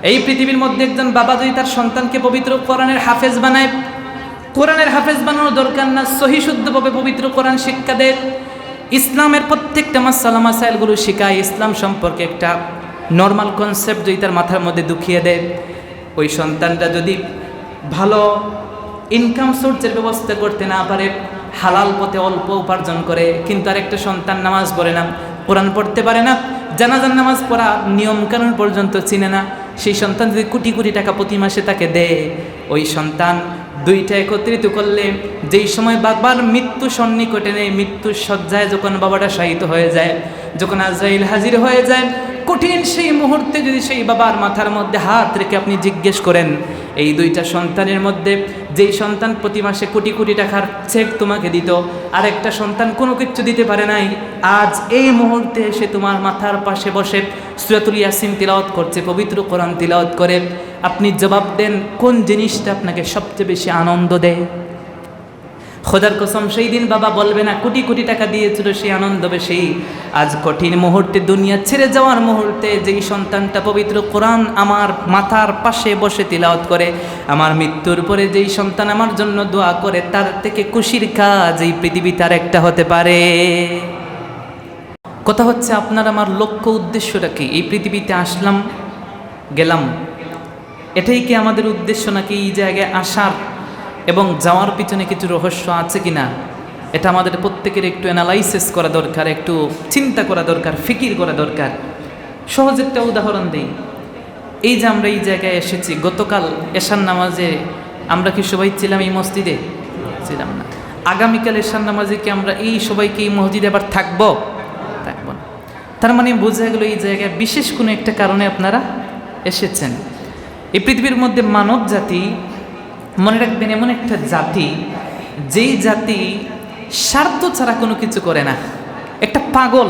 এই পৃথিবীর মধ্যে একজন বাবা যদি তার সন্তানকে পবিত্র কোরআনের হাফেজ বানায়, কোরআনের হাফেজ বানানোর দরকার না, সহি শুদ্ধভাবে পবিত্র কোরআন শিক্ষা দেয়, ইসলামের প্রত্যেকটা মাসালা মাসাইলগুলো শিখায়, ইসলাম সম্পর্কে একটা নর্মাল কনসেপ্ট যদি তার মাথার মধ্যে ঢুকিয়ে দেয়, ওই সন্তানটা যদি ভালো ইনকাম সোর্সের ব্যবস্থা করতে না পারে, হালাল পথে অল্প উপার্জন করে, কিন্তু আরেকটা সন্তান নামাজ পড়ে না, কোরআন পড়তে পারে না, জানাজার নামাজ পড়া নিয়মকানুন পর্যন্ত চিনে না, সেই সন্তান যদি কোটি কোটি টাকা প্রতি মাসে তাকে দেয়, ওই সন্তান দুইটা একত্রিত করলে যেই সময় বাবার মৃত্যু সন্নিকটে নেই, মৃত্যুর শয্যায় যখন বাবাটা শায়িত হয়ে যায়, যখন আজরাইল হাজির হয়ে যায়, কঠিন সেই মুহূর্তে যদি সেই বাবার মাথার মধ্যে হাত রেখে আপনি জিজ্ঞেস করেন, এই দুইটা সন্তানের মধ্যে যেই সন্তান প্রতি মাসে কোটি কোটি টাকার চেক তোমাকে দিত, আরেকটা সন্তান কোনো কিছু দিতে পারে নাই, আজ এই মুহূর্তে সে তোমার মাথার পাশে বসে সূরাতুল ইয়াসিন তিলাওয়াত করছে, পবিত্র কোরআন তিলাওয়াত করে, আপনি জবাব দেন কোন জিনিসটা আপনাকে সবচেয়ে বেশি আনন্দ দেয়? খোদার কসম সেই দিন বাবা বলবে না কোটি কোটি টাকা দিয়েছিল সেই আনন্দ বেশি, আজ কঠিন মুহূর্তে দুনিয়া ছেড়ে যাওয়ার মুহূর্তে যেই সন্তানটা পবিত্র কোরআন আমার মাথার পাশে বসে তিলাওয়াত করে, আমার মৃত্যুর পরে যেই সন্তান আমার জন্য দোয়া করে, তার থেকে খুশির কাজ এই পৃথিবীতে আর একটা হতে পারে? কথা হচ্ছে আপনার আমার লক্ষ্য উদ্দেশ্যটা কি? এই পৃথিবীতে আসলাম গেলাম, এটাই কি আমাদের উদ্দেশ্য, নাকি এই জায়গায় আসার এবং যাওয়ার পিছনে কিছু রহস্য আছে কিনা? এটা আমাদের প্রত্যেকের একটু অ্যানালাইসিস করা দরকার, একটু চিন্তা করা দরকার, ফিকির করা দরকার। সহজ একটা উদাহরণ দিই, এই যে আমরা এই জায়গায় এসেছি, গতকাল এশার নামাজে আমরা কি সবাই ছিলাম এই মসজিদে? ছিলাম না। আগামীকাল এশার নামাজে কি আমরা এই সবাইকে এই মসজিদে আবার থাকবো? থাকবো না। তার মানে বোঝা গেল এই জায়গায় বিশেষ কোনো একটা কারণে আপনারা এসেছেন। এই পৃথিবীর মধ্যে মানব জাতি, মনে রাখবেন, এমন একটা জাতি যেই জাতি স্বার্থ ছাড়া কোনো কিছু করে না। একটা পাগল,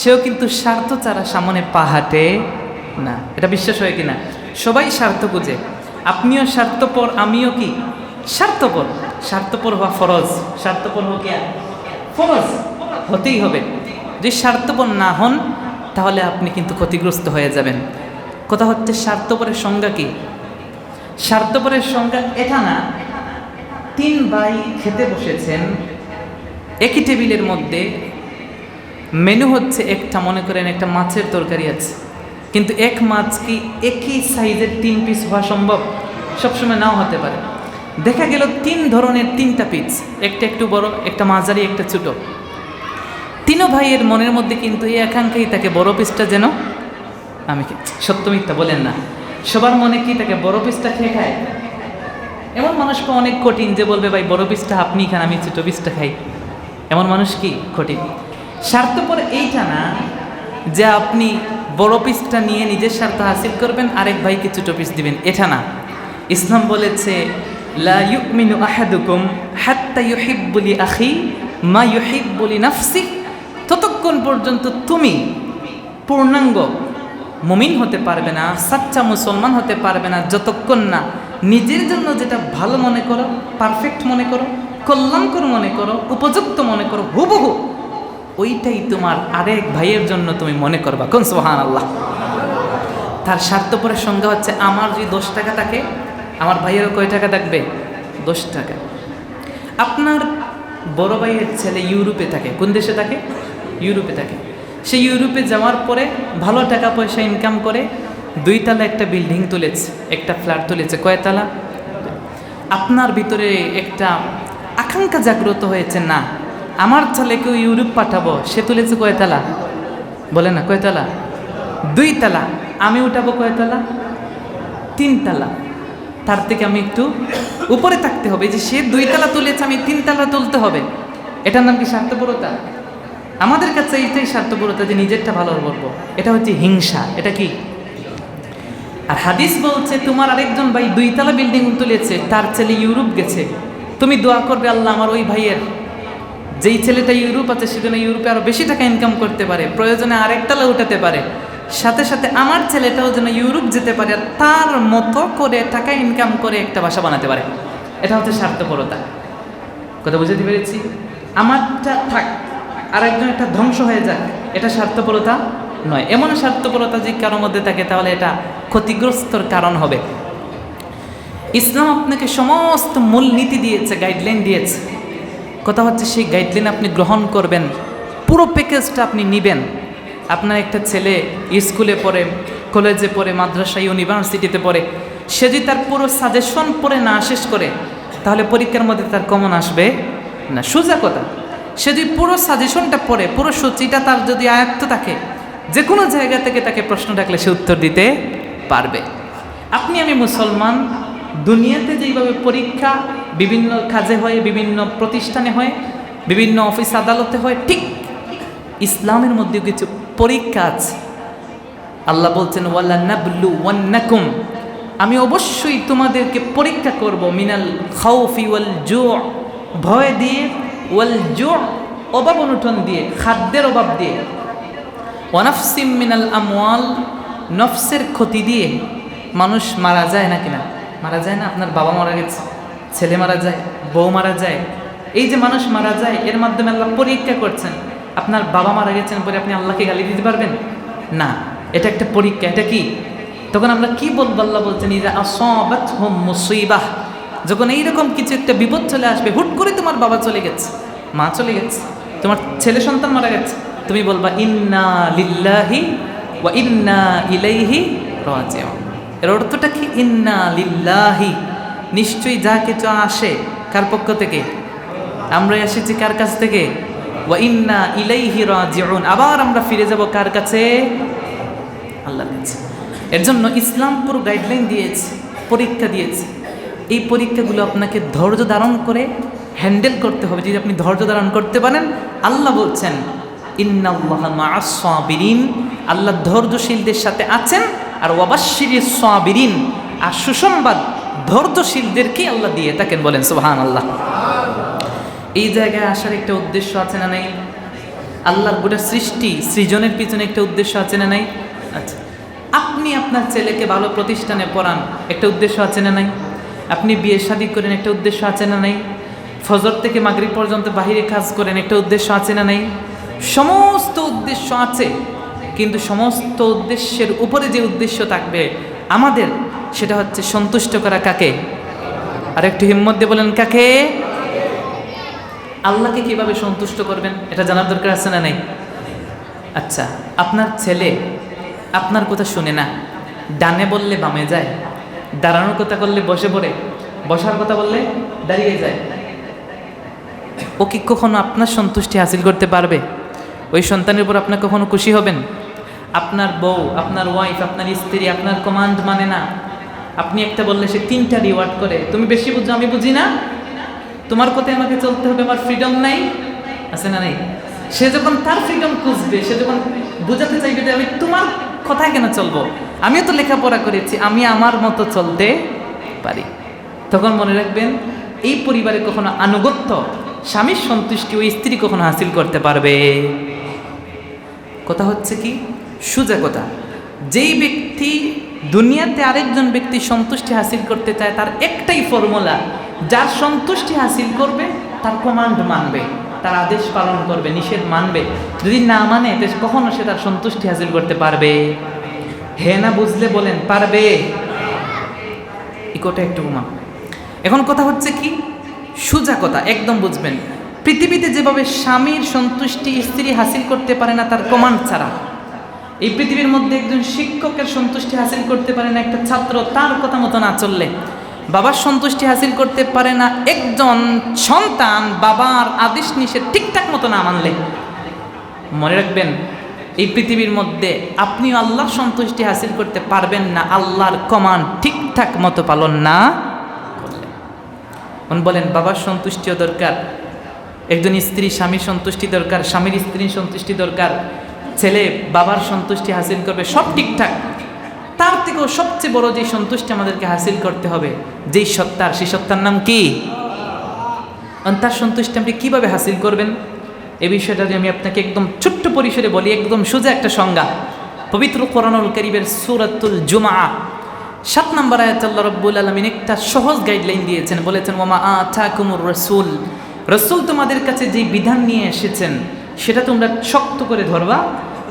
সেও কিন্তু স্বার্থ ছাড়া সামনে পা হাঁটে না। এটা বিশ্বাস হয় কিনা? সবাই স্বার্থ বুঝে, আপনিও স্বার্থপর, আমিও কি স্বার্থপর। স্বার্থপর হওয়া ফরজ, স্বার্থপর হওয়া কি ফরজ, হতেই হবে। যদি স্বার্থপর না হন তাহলে আপনি কিন্তু ক্ষতিগ্রস্ত হয়ে যাবেন। কথা হচ্ছে স্বার্থপরের সংজ্ঞা কি? স্বার্থপরের সংজ্ঞা এটা না, তিন ভাই খেতে বসেছেন একই টেবিলের মধ্যে, মেনু হচ্ছে একটা, মনে করেন একটা মাছের তরকারি আছে, কিন্তু এক মাছ কি একই সাইজের 3 পিস হওয়া সম্ভব? সবসময় নাও হতে পারে। দেখা গেল 3 ধরনের 3টা পিস, একটা একটু বড়, একটা মাঝারি, একটা ছোট। তিনও ভাইয়ের মনের মধ্যে কিন্তু এই আকাঙ্ক্ষাই তাকে বড় পিসটা যেন আমি, সত্য মিথ্যা বলেন না, সবার মনে কি তাকে বড় পিসটা খেয়ে খায়? এমন মানুষকে অনেক কঠিন যে বলবে ভাই বড় পিসটা আপনি খান, আমি ছোট পিসটা খাই। এমন মানুষ কি কঠিন। স্বার্থপর এইটা না যে আপনি বড় পিসটা নিয়ে নিজের স্বার্থ হাসিল করবেন, আরেক ভাইকে ছোট পিস দিবেন, এটা না। ইসলাম বলেছে লা ইউমিনু আহাদুকুম হাত্তা ইউহিব্বু লি আখি মা ইউহিব্বু লি নাফসি, ততক্ষণ পর্যন্ত তুমি পূর্ণাঙ্গ মুমিন হতে পারবে না, সাচ্চা মুসলমান হতে পারবে না, যতক্ষণ না নিজের জন্য যেটা ভালো মনে করো, পারফেক্ট মনে করো, কল্যাণকর মনে করো, উপযুক্ত মনে করো, হুবহু ওইটাই তোমার আরেক ভাইয়ের জন্য তুমি মনে করবা। কোন সুবহানাল্লাহ। তার স্বার্থপরের সংজ্ঞা হচ্ছে, আমার যদি 10 টাকা থাকে, আমার ভাইয়েরও কয় টাকা থাকবে? 10 টাকা। আপনার বড় ভাইয়ের ছেলে ইউরোপে থাকে। কোন দেশে থাকে? ইউরোপে থাকে। সে ইউরোপে যাওয়ার পরে ভালো টাকা পয়সা ইনকাম করে 2 তলা একটা বিল্ডিং তুলেছে, একটা ফ্ল্যাট তুলেছে। কয় তলা? আপনার ভিতরে একটা আকাঙ্ক্ষা জাগ্রত হয়েছে, না আমার ছেলেকেও ইউরোপ পাঠাবো। সে তুলেছে কয় তলা? বলে না, কয় তলা? 2 তলা। আমি উঠাবো কয় তলা? 3 তলা। তার থেকে আমি একটু উপরে থাকতে হবে। যে সে 2 তলা তুলেছে, আমি 3 তলা তুলতে হবে। এটার নাম কি স্বার্থপরতা? আমাদের কাছে এইটাই স্বার্থপরতা, যে নিজেরটা ভালো বলবো। এটা হচ্ছে হিংসা। এটা কি? আর হাদিস বলছে তোমার আরেকজন ভাই 2 তলা বিল্ডিং তুলেছে, তার ছেলে ইউরোপ গেছে, তুমি দোয়া করবে আল্লাহ আমার ওই ভাইয়ের, যেই ছেলেটা ইউরোপ আছে সেজন্য ইউরোপে আরো বেশি টাকা ইনকাম করতে পারে, প্রয়োজনে আরেক তলা উঠাতে পারে, সাথে সাথে আমার ছেলেটাও যেন ইউরোপ যেতে পারে, আর তার মতো করে টাকা ইনকাম করে একটা বাসা বানাতে পারে। এটা হচ্ছে স্বার্থপরতা। কথা বুঝতে পেরেছি? আমারটা থাক, আর একজন একটা ধ্বংস হয়ে যাক, এটা স্বার্থপরতা নয়। এমন স্বার্থপরতা যদি কারোর মধ্যে থাকে তাহলে এটা ক্ষতিগ্রস্তর কারণ হবে। ইসলাম আপনাকে সমস্ত মূল নীতি দিয়েছে, গাইডলাইন দিয়েছে। কথা হচ্ছে সেই গাইডলাইন আপনি গ্রহণ করবেন, পুরো প্যাকেজটা আপনি নেবেন। আপনার একটা ছেলে স্কুলে পড়ে, কলেজে পড়ে, মাদ্রাসা, ইউনিভার্সিটিতে পড়ে, সে যদি তার পুরো সাজেশন পড়ে না শেষ করে তাহলে পরীক্ষার মধ্যে তার কমন আসবে না। সোজা কথা, সে যদি পুরো সাজেশনটা পড়ে, পুরো সূচিটা তার যদি আয়ত্ত থাকে, যে কোনো জায়গা থেকে তাকে প্রশ্ন ডাকলে সে উত্তর দিতে পারবে। আপনি আমি মুসলমান, দুনিয়াতে যেইভাবে পরীক্ষা বিভিন্ন কাজে হয়, বিভিন্ন প্রতিষ্ঠানে হয়, বিভিন্ন অফিস আদালতে হয়, ঠিক ইসলামের মধ্যেও কিছু পরীক্ষা আছে। আল্লাহ বলছেন ওয়ালা নাবলু ওয়ান্নাকুম, আমি অবশ্যই তোমাদেরকে পরীক্ষা করব, মিনাল খাউফি ওয়াল জু', ভয় দিয়ে, ওয়াল জু', অভাব অনটন দিয়ে, খাদ্যের অভাব দিয়ে, ওয়ানাফসিম মিনাল আমওয়াল, নফসের ক্ষতি দিয়ে। মানুষ মারা যায় না কিনা? মারা যায় না? আপনার বাবা মারা গেছে, ছেলে মারা যায়, বউ মারা যায়, এই যে মানুষ মারা যায়, এর মাধ্যমে আল্লাহ পরীক্ষা করছেন। আপনার বাবা মারা গেছেন পরে আপনি আল্লাহকে গালি দিতে পারবেন না, এটা একটা পরীক্ষা। এটা কি? তখন আমরা কি বলবো? আল্লাহ বলছেন ইযা আসাবাতহুম মুসিবাহ, যখন এইরকম কিছু একটা বিপদ চলে আসবে, হুট করে তোমার বাবা চলে গেছে, মা চলে গেছে, তোমার ছেলে সন্তান মারা গেছে, তুমি বলবা ইন্না লিল্লাহি ওয়া ইন্না ইলাইহি রাজিউন। এর অর্থটা কি? ইন্না লিল্লাহি, নিশ্চয়ই যা কিছু আসে কার পক্ষ থেকে? আমরা এসেছি কার কাছ থেকে? ওয়া ইন্না ইলাইহি রাজিউন, আবার আমরা ফিরে যাব কার কাছে? আল্লাহর কাছে। এর জন্য ইসলাম পুরো গাইডলাইন দিয়েছে, পরীক্ষা দিয়েছে। এই পরীক্ষাগুলো আপনাকে ধৈর্য ধারণ করে হ্যান্ডেল করতে হবে। যদি আপনি ধৈর্য ধারণ করতে পারেন, আল্লাহ বলছেন ইন্নাল্লাহা মা'আস সাবিরিন, আল্লাহ ধৈর্যশীলদের সাথে আছেন। আর ওয়াবাশশিরিস সাবিরিন, আর সুসংবাদ ধৈর্যশীলদেরকে আল্লাহ দিয়ে থাকেন। বলেন সুবহানাল্লাহ। এই জায়গায় আসার একটা উদ্দেশ্য আছে না নাই? আল্লাহর গোটা সৃষ্টি, সৃজনের পিছনে একটা উদ্দেশ্য আছে না নাই? আচ্ছা, আপনি আপনার ছেলেকে ভালো প্রতিষ্ঠানে পড়ান, একটা উদ্দেশ্য আছে না নাই? আপনি বিয়ে শাদী করেন, একটা উদ্দেশ্য আছে না নাই? ফজর থেকে মাগরিব পর্যন্ত বাহিরে কাজ করেন, একটা উদ্দেশ্য আছে না নাই? সমস্ত উদ্দেশ্য আছে, কিন্তু সমস্ত উদ্দেশ্যের উপরে যে উদ্দেশ্য থাকবে আমাদের, সেটা হচ্ছে সন্তুষ্ট করা কাকে? আর একটু হিম্মত দিয়ে বলেন কাকে? আল্লাহকে কিভাবে সন্তুষ্ট করবেন এটা জানার দরকার আছে না নাই? আচ্ছা, আপনার ছেলে আপনার কথা শুনে না, ডানে বললে বামে যায়, দাঁড়ানোর কথা বললে বসে পড়ে, বসার কথা বললে দাঁড়িয়ে যায়, ও কি কখনো আপনার সন্তুষ্টি হাসিল করতে পারবে? ওই সন্তানের উপর আপনার কখনো খুশি হবেন? আপনার বউ, আপনার ওয়াইফ, আপনার স্ত্রী আপনার কমান্ড মানে না, আপনি একটা বললে সে 3টা রিওয়ার্ড করে, তুমি বেশি বুঝো, আমি বুঝি না, তোমার কথায় আমাকে চলতে হবে, আমার ফ্রিডম নাই, আছে না নাই? সে যখন তার ফ্রিডম খুঁজবে, সে যখন বোঝাতে চাইবে যে আমি তোমার কথায় কেন চলবো, আমিও তো লেখাপড়া করেছি, আমি আমার মতো চলতে পারি, তখন মনে রাখবেন এই পরিবারে কখনো আনুগত্য, স্বামীর সন্তুষ্টি ওই স্ত্রী কখনো হাসিল করতে পারবে? কথা হচ্ছে কি, সোজা কথা, যেই ব্যক্তি দুনিয়াতে আরেকজন ব্যক্তি সন্তুষ্টি হাসিল করতে চায়, তার একটাই ফর্মুলা, যার সন্তুষ্টি হাসিল করবে তার কমান্ড মানবে, তার আদেশ পালন করবে, নিষেধ মানবে। যদি না মানে কখনো সে তার সন্তুষ্টি হাসিল করতে পারবে? হ্যাঁ না বুঝলে বলেন, পারবে? ইকোটা একটু ঘুমা। এখন কথা হচ্ছে কি, সোজা কথা একদম বুঝবেন, পৃথিবীতে যেভাবে স্বামীর সন্তুষ্টি স্ত্রী হাসিল করতে পারে না তার কমান্ড ছাড়া, এই পৃথিবীর মধ্যে একজন শিক্ষকের সন্তুষ্টি হাসিল করতে পারে না একটা ছাত্র তার কথা মতো না চললে, বাবার সন্তুষ্টি হাসিল করতে পারে না একজন সন্তান বাবার আদেশ নিষেধ ঠিকঠাক মতো না মানলে। মনে রাখবেন, এই পৃথিবীর মধ্যে আপনিও আল্লাহর সন্তুষ্টি হাসিল করতে পারবেন না আল্লাহর কমান্ড ঠিকঠাক মতো পালন না করলে। বলেন, বাবার সন্তুষ্টিও দরকার, একজন স্ত্রী স্বামীর সন্তুষ্টি দরকার, স্বামীর স্ত্রীর সন্তুষ্টি দরকার, ছেলে বাবার সন্তুষ্টি হাসিল করবে, সব ঠিকঠাক। তার থেকেও সবচেয়ে বড় যে সন্তুষ্টি আমাদেরকে হাসিল করতে হবে, যেই সত্তার, সেই সত্তার নাম কি? তার সন্তুষ্টি আপনি কীভাবে হাসিল করবেন এই বিষয়টা যদি আমি আপনাকে একদম ছোট্ট পরিসরে বলি, একদম সোজা একটা সংজ্ঞা। পবিত্র কোরআনুল কারীমের সূরাতুল জুমআ 7 নম্বর আয়াতে আল্লাহ রাব্বুল আলামিন একটা সহজ গাইডলাইন দিয়েছেন, বলেছেন ওয়া মা আতাকুমুর রাসূল, রাসূল তোমাদের কাছে যে বিধান নিয়ে এসেছেন সেটা তোমরা শক্ত করে ধরবা,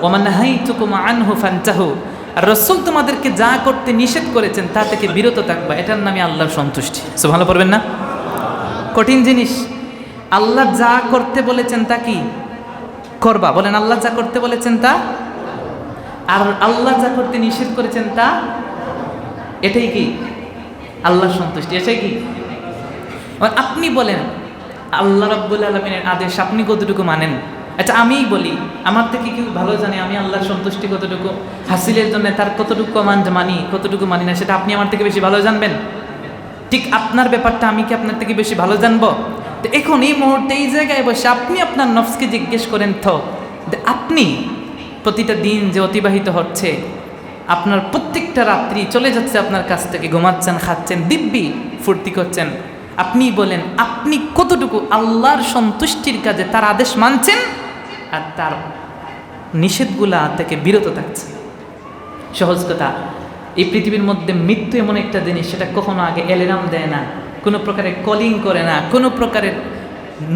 ওয়া মা নাহাইতুকুম আনহু ফান্তাহু, আর রাসূল তোমাদেরকে যা করতে নিষেধ করেছেন তা থেকে বিরত থাকবা, এটার নামই আল্লাহর সন্তুষ্টি। সুবহানাল্লাহ পড়বেন না? কঠিন জিনিস। আল্লাহ যা করতে বলেছেন তা কি করবা, বলেন আল্লাহ যা করতে বলেছেন তা, আর আল্লাহ যা করতে নিষেধ করেছেন তা, এটাই কি আল্লাহর সন্তুষ্টি, এটাই কি। আপনি বলেন আল্লাহ রাব্বুল আলামিনের আদেশ আপনি কতটুকু মানেন? আচ্ছা আমিই বলি, আমার থেকে কেউ ভালো জানে আমি আল্লাহর সন্তুষ্টি কতটুকু হাসিলের জন্য তার কতটুকু মানি কতটুকু মানি না, সেটা আপনি আমার থেকে বেশি ভালো জানবেন। ঠিক আপনার ব্যাপারটা আমি কি আপনার থেকে বেশি ভালো জানবো? তো এখন এই মুহূর্তে এই জায়গায় বসে আপনি আপনার নফসকে জিজ্ঞেস করেন তো, আপনি প্রতিটা দিন যে অতিবাহিত হচ্ছে, আপনার প্রত্যেকটা রাত্রি চলে যাচ্ছে আপনার কাছ থেকে, ঘুমাচ্ছেন, খাচ্ছেন, দিব্যি ফুর্তি করছেন, আপনি বলেন আপনি কতটুকু আল্লাহর সন্তুষ্টির কাজে তার আদেশ মানছেন আর তার নিষেধগুলা থেকে বিরত থাকছেন। সহজ কথা, এই পৃথিবীর মধ্যে মৃত্যু এমন একটা জিনিস, সেটা কখনো আগে অ্যালার্ম দেয় না, কোনো প্রকারের কলিং করে না, কোনো প্রকারের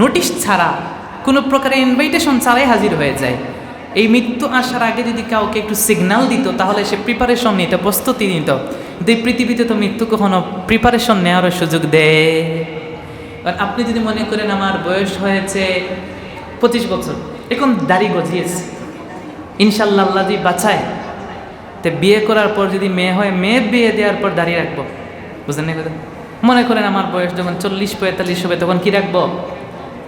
নোটিশ ছাড়া, কোনো প্রকারের ইনভাইটেশন ছাড়াই হাজির হয়ে যায়। এই মৃত্যু আসার আগে যদি কাউকে একটু সিগন্যাল দিত তাহলে সে প্রিপারেশন নিত, প্রস্তুতি নিত। কিন্তু এই পৃথিবীতে তো মৃত্যু কখনো প্রিপারেশন নেওয়ারও সুযোগ দেয়। আর আপনি যদি মনে করেন আমার বয়স হয়েছে 25 বছর, এখন দাড়ি গজিয়েছে, ইনশাল্লাহ আল্লাহ যদি বাঁচায়, তো বিয়ে করার পর যদি মেয়ে হয়, মেয়ে বিয়ে দেওয়ার পর দাঁড়িয়ে রাখবো, বুঝলেন না কথা? মনে করেন আমার বয়স যখন 40-45 হবে, তখন কি রাখবো?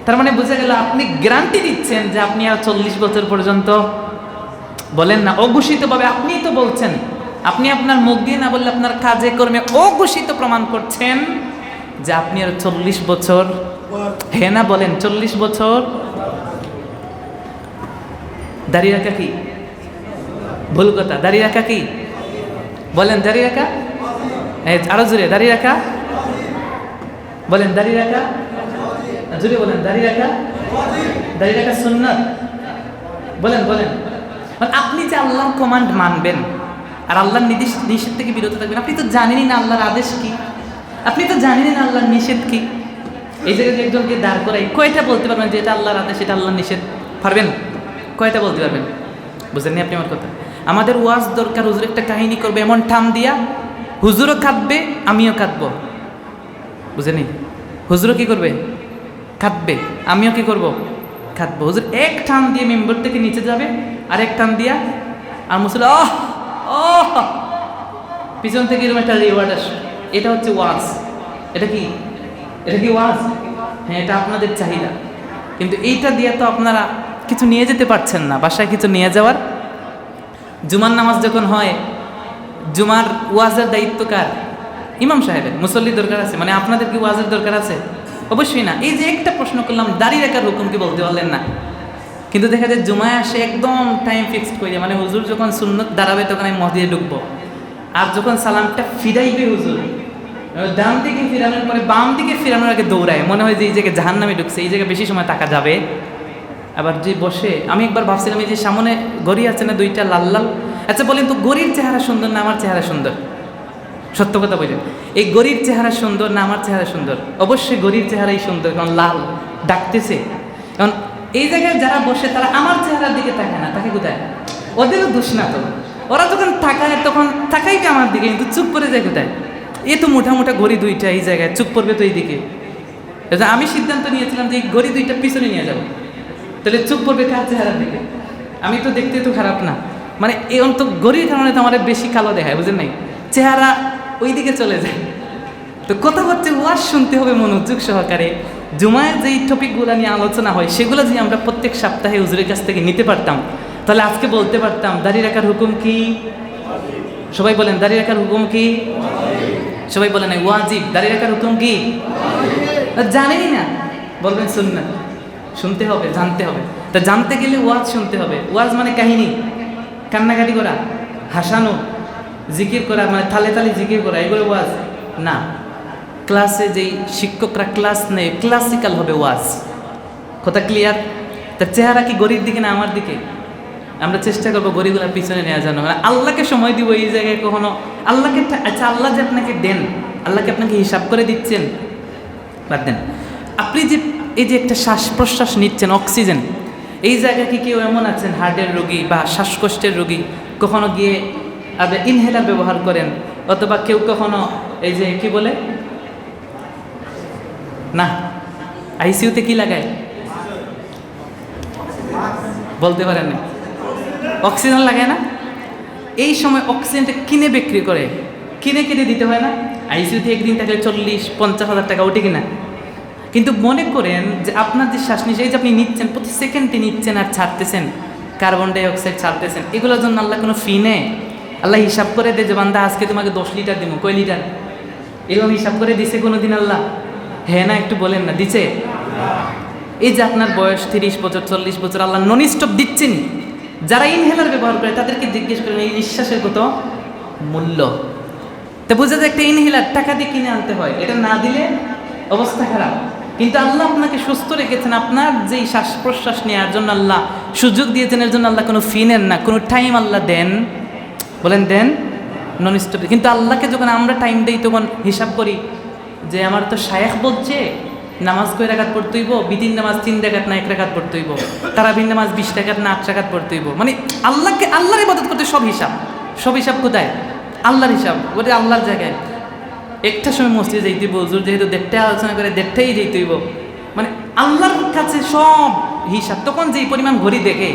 তার মানে বোঝা গেল আপনি গ্যারান্টি দিচ্ছেন যে আপনি আর 40 বছর পর্যন্ত, বলেন না অঘোষিতভাবে আপনিই তো বলছেন, আপনি আপনার মুখ দিয়ে না বললে আপনার কাজে কর্মে অঘোষিত প্রমাণ করছেন যে আপনি আর 40 বছর, হ্যাঁ না বলেন 40 বছর দাঁড়িয়ে রাখা কি ভুল কথা? দাঁড়িয়ে রাখা কি বলেন? দাঁড়িয়ে রাখা, আরো জোরে দাঁড়িয়ে রাখা বলেন, দাঁড়িয়ে রাখা জোরে বলেন, দাঁড়িয়ে রাখা, দাঁড়িয়ে রাখা সুন্নাত বলেন, বলেন। আপনি যে আল্লাহর কমান্ড মানবেন আর আল্লাহর নিষেধ থেকে বিরত থাকবেন, আপনি তো জানেনই না আল্লাহর আদেশ কি, আপনি তো জানেনই না আল্লাহর নিষেধ কি। এই জায়গায় একজনকে দাঁড় করাই কয়টা বলতে পারবেন যে এটা আল্লাহর আদেশ, এটা আল্লাহর নিষেধ? পারবেন? কয়টা বলতে পারবেন? বুঝলেন আপনি আমার কথা? আমাদের ওয়াজ দরকার, হুজুর একটা কাহিনী করবে এমন ঠাম দিয়া, হুজুরও কাঁদবে আমিও কাঁদবো, বুঝলেন? হুজুরও কি করবে? কাঁদবে, আমিও কি করব? কাঁদবো। হুজুর এক টান দিয়ে মেম্বার থেকে নিচে যাবে, আর এক টান দিয়া আর মুসল্লি পিছন থেকে এরকম একটা রিওয়ার্ড আসবে। এটা হচ্ছে ওয়াজ। এটা কি? এটা কি ওয়াজ? হ্যাঁ, এটা আপনাদের চাহিদা। কিন্তু এইটা দিয়ে তো আপনারা কিছু নিয়ে যেতে পারছেন না, বাসায় কিছু নিয়ে যাওয়ার। জুমার নামাজ যখন হয়, জুমার ওয়াজের দায়িত্ব কার? ইমাম সাহেবের। মুসল্লি দরকার আছে, মানে আপনাদের কি ওয়াজের দরকার আছে? অবশ্যই না। এই যে একটা প্রশ্ন করলাম, দাঁড়িয়ে রাখার হুকুম কি বলতে পারলেন না? কিন্তু দেখা যায় জুমায় আসে একদম টাইম ফিক্সড করে, মানে হুজুর যখন সুন্নত দাঁড়াবে তখন আমি মসজিদে ঢুকবো, আর যখন সালামটা ফিরাইবে হুজুর, ডান দিকে ফিরানোর পরে বাম দিকে ফিরানোর আগে দৌড়ায়, মনে হয় যে এই জায়গায় জাহান্নামে ঢুকছে, এই জায়গায় বেশি সময় থাকা যাবে। আবার যে বসে, আমি একবার ভাবছিলাম এই যে সামনে গড়ি আছে না দুইটা লাল লাল, আচ্ছা বলেন তো গড়ির চেহারা সুন্দর না আমার চেহারা সুন্দর? সত্য কথা বলেন, এই গরির চেহারা সুন্দর না আমার চেহারা সুন্দর? অবশ্যই গরির চেহারাই সুন্দর, কারণ লাল ডাকতেছে। কারণ এই জায়গায় যারা বসে তারা আমার চেহারার দিকে তাকায় না, তাকে কোথায়? ওদেরও দোষ না তো, ওরা যখন তাকায় তখন তাকাইবে আমার দিকে, কিন্তু চুপ করে যায় কোথায়? এ তো মোটা মোটা গড়ি দুইটা এই জায়গায়, চুপ করবে তো এই দিকে। আমি সিদ্ধান্ত নিয়েছিলাম যে এই গড়ি দুইটা পিছনে নিয়ে যাবো, তাহলে চুপ করবে কার চেহারার দিকে? আমি তো দেখতে তো খারাপ না, মানে এই অন্ত গড়ির কারণে তো আমার বেশি কালো দেখায়, বুঝলেন নাই? চেহারা ওই দিকে চলে যায়। তো কথা হচ্ছে ওয়াজ শুনতে হবে মনোযোগ সহকারে। জুমায় যেই টপিকগুলো নিয়ে আলোচনা হয় সেগুলো যদি আমরা প্রত্যেক সপ্তাহে হুজুরের কাছ থেকে নিতে পারতাম, তাহলে আজকে বলতে পারতাম দাঁড়িয়ে রাখার হুকুম কি? সবাই বলেন দাঁড়িয়ে রাখার হুকুম কি? সবাই বলেন ওয়াজিব। দাঁড়িয়ে রাখার হুকুম কি? জানেনই না, বলবেন সুন্নাত। শুনতে হবে, জানতে হবে। তা জানতে গেলে ওয়াজ শুনতে হবে। ওয়াজ মানে কাহিনী, কান্নাকাটি করা, হাসানো, জিকির করা, মানে তালে তালে জিকির করা, এগুলো ওয়াজ না। ক্লাসে যেই শিক্ষকরা ক্লাস নেই, ক্লাসিক্যাল হবে ওয়াজ। কথা ক্লিয়ার? তার চেহারা কি গরির দিকে না আমার দিকে? আমরা চেষ্টা করবো গরিবগুলার পিছনে নেওয়া যেন, মানে আল্লাহকে সময় দিব এই জায়গায় কখনো আল্লাহকে। আচ্ছা আল্লাহ যে আপনাকে দেন, আল্লাহকে আপনাকে হিসাব করে দিচ্ছেন? বাদ দেন। আপনি যে এই যে একটা শ্বাস প্রশ্বাস নিচ্ছেন, অক্সিজেন, এই জায়গায় কি কেউ এমন আছেন হার্টের রোগী বা শ্বাসকষ্টের রোগী, কখনো গিয়ে আপনি ইনহেলার ব্যবহার করেন, অথবা কেউ কখনো এই যে কি বলে না আইসিইউতে কি লাগায় বলতে পারেন না, অক্সিজেন লাগায় না? এই সময় অক্সিজেনটা কিনে বিক্রি করে, কিনে দিতে হয় না? আইসিইউতে একদিন থাকলে 40-50 হাজার টাকা ওঠে কিনা? কিন্তু মনে করেন যে আপনার যে শ্বাস নিঃশ্বাস যে আপনি নিচ্ছেন, প্রতি সেকেন্ডে নিচ্ছেন আর ছাড়তেছেন, কার্বন ডাই অক্সাইড ছাড়তেছেন, এগুলোর জন্য আল্লাহ কোনো ফি নেয়? আল্লাহ হিসাব করে দেয় যে বান্দা আজকে তোমাকে 10 লিটার দিব, কয় লিটার? এরকম হিসাব করে দিছে কোনো দিন আল্লাহ? হ্যাঁ না একটু বলেন না, দিছে? এই যে আপনার বয়স 30 বছর 40 বছর, আল্লাহ নন স্টপ দিচ্ছেন। যারা ইনহেলার ব্যবহার করে তাদেরকে জিজ্ঞেস করেন এই নিঃশ্বাসের কত মূল্য। তা বোঝা যায় একটা ইনহেলার টাকা দিয়ে কিনে আনতে হয়, এটা না দিলে অবস্থা খারাপ। কিন্তু আল্লাহ আপনাকে সুস্থ রেখেছেন, আপনার যেই শ্বাস প্রশ্বাস নেওয়ার জন্য আল্লাহ সুযোগ দিয়েছেন, এর জন্য আল্লাহ কোনো ফি নেন না, কোনো টাইম আল্লাহ দেন? বলেন দেন? Non stop. কিন্তু আল্লাহকে যখন আমরা টাইম দিই তখন হিসাব করি যে আমার তো শায়েখ বলছে নামাজ কয় রাকাত পড়তে হইব, বিতিন নামাজ 3 রাকাত না 1 রাকাত পড়তে হইব, তারাবির নামাজ 20 রাকাত না 8 রাকাত পড়তে হইব। মানে আল্লাহকে আল্লাহর ইবাদত করতে সব হিসাব কোথায়? আল্লাহর হিসাব, ওটা আল্লাহর জায়গায়। একটা সময় মসজিদে যাইতে হইব, হুজুর যেহেতু 1:30 আলোচনা করে 1:30ই যাইতে হইব, মানে আল্লাহর কাছে সব হিসাব। তখন যেই পরিমাণ ঘড়ি দেখে,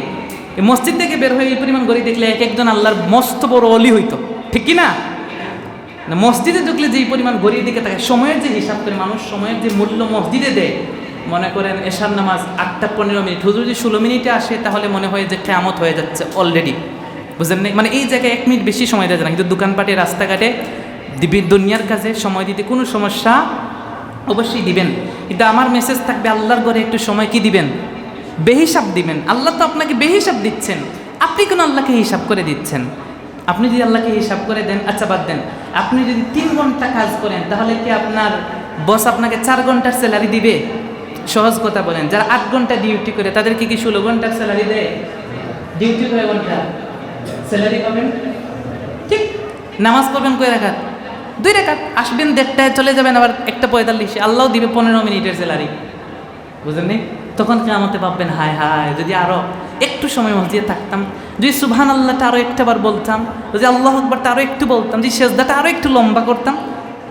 এই মসজিদ থেকে বের হয়ে এই পরিমাণ ঘড়ি দেখলে এক একজন আল্লাহর মস্ত বড় অলি হইতো, ঠিক কি না? মসজিদে ঢুকলে যেই পরিমাণ ঘড়ির দিকে থাকে, সময়ের যে হিসাব করে মানুষ, সময়ের যে মূল্য মসজিদে দেয়। মনে করেন এশার নামাজ 8:15, হুজুর যদি 16 মিনিটে আসে তাহলে মনে হয় যে কিয়ামত হয়ে যাচ্ছে অলরেডি, বুঝলেন না? মানে এই জায়গায় 1 মিনিট বেশি সময় দেয় না, কিন্তু দোকানপাটে রাস্তাঘাটে দুনিয়ার কাছে সময় দিতে কোনো সমস্যা অবশ্যই দিবেন। কিন্তু আমার মেসেজ থাকবে আল্লাহর ঘরে একটু সময় কি দিবেন? বেহিসাব দিবেন। আল্লাহ তো আপনাকে বেহিসাব দিচ্ছেন, আপনি কেন আল্লাহকে হিসাব করে দিচ্ছেন? আপনি যদি আল্লাহকে হিসাব করে দেন, আচ্ছা বাদ দেন, আপনি যদি 3 ঘন্টা কাজ করেন তাহলে কি আপনার বস আপনাকে 4 ঘন্টার স্যালারি দিবে? সহজ কথা বলেন, যারা 8 ঘন্টা ডিউটি করে তাদেরকে কি 16 ঘন্টার স্যালারি দেয়? ডিউটি কয় ঘন্টা, স্যালারি পাবেন? ঠিক। নামাজ পড়বেন কয় রাকাত? 2 রাকাত। আসবেন 1:30টায়, চলে যাবেন আবার 1:45, আল্লাহ দিবে 15 মিনিটের স্যালারি, বুঝলেন নি? তখন কিয়ামতে ভাববেন হায় হায়, যদি আরো একটু সময় মসজিদে থাকতাম, যদি সুবহানাল্লাহটা আরো একটাবার বলতাম, যদি আল্লাহু আকবারটা আরো একটু বলতাম, যদি সেজদাটা আরো একটু লম্বা করতাম,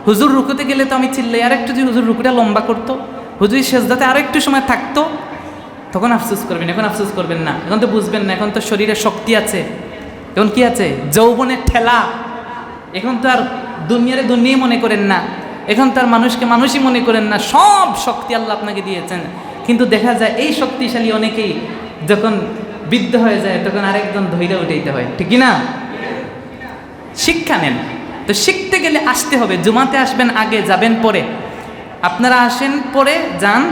হুজুর রুকুতে গেলে তো আমি চিল্লাই, আর একটু যদি হুজুর রুকুটা লম্বা করতো, হুজুর সেজদাতে আরো একটু সময় থাকতো, তখন আফসোস করবেন। এখন আফসোস করবেন না, এখন তো বুঝবেন না, এখন তো শরীরে শক্তি আছে, এখন কি আছে? যৌবনের ঠেলা। এখন তো আর দুনিয়ায় মনে করেন না, এখন তো আর মানুষকে মানুষই মনে করেন না, সব শক্তি আল্লাহ আপনাকে দিয়েছেন। কিন্তু দেখা যায় এই শক্তিশালী অনেকেই যখন বৃদ্ধ হয়ে যায় তখন আরেকজন ধৈর্য উঠাইতে হয়, ঠিক না? শিক্ষা নেন তো, শিখতে গেলে আসতে হবে। জুমাতে আসবেন আগে, যাবেন পরে। আপনারা আসেন পরে, যান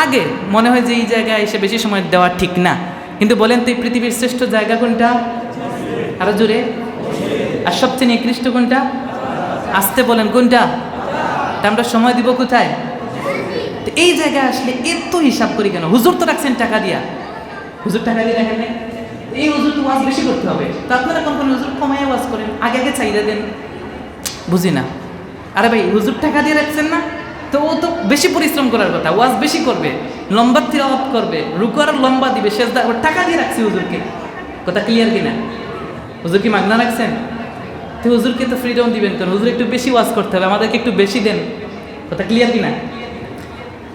আগে। মনে হয় যে এই জায়গায় এসে বেশি সময় দেওয়া ঠিক না, কিন্তু বলেন তো এই পৃথিবীর শ্রেষ্ঠ জায়গা কোনটা? আরো জোরে। আর সবচেয়ে নিকৃষ্ট কোনটা? আসতে বলেন কোনটা? তা আমরা সময় দিব কোথায়? তো এই জায়গায় আসলে এত হিসাব করি কেন? হুজুর তো রাখছেন টাকা দিয়া, হুজুর টাকা দিয়ে রাখেন, এই হুজুর তো ওয়াজ বেশি করতে হবে, তো আপনারা কোন হুজুর কমায় ওয়াজ করেন, আগে আগে চাইদা দেন। বুঝি না। আরে ভাই, হুজুর টাকা দিয়ে রাখছেন না, তো ও তো বেশি পরিশ্রম করার কথা, ওয়াজ বেশি করবে, লম্বা তিলাওয়াত করবে, রুকু আরো লম্বা দিবে, সেজদা, ওর টাকা দিয়ে রাখছি হুজুরকে। কথা ক্লিয়ার কিনা? হুজুর কি মাগনা রাখছেন? তো হুজুরকে তো ফ্রিডম দিবেন কেন? হুজুর একটু বেশি ওয়াজ করতে হবে, আমাদেরকে একটু বেশি দেন। কথা ক্লিয়ার কিনা?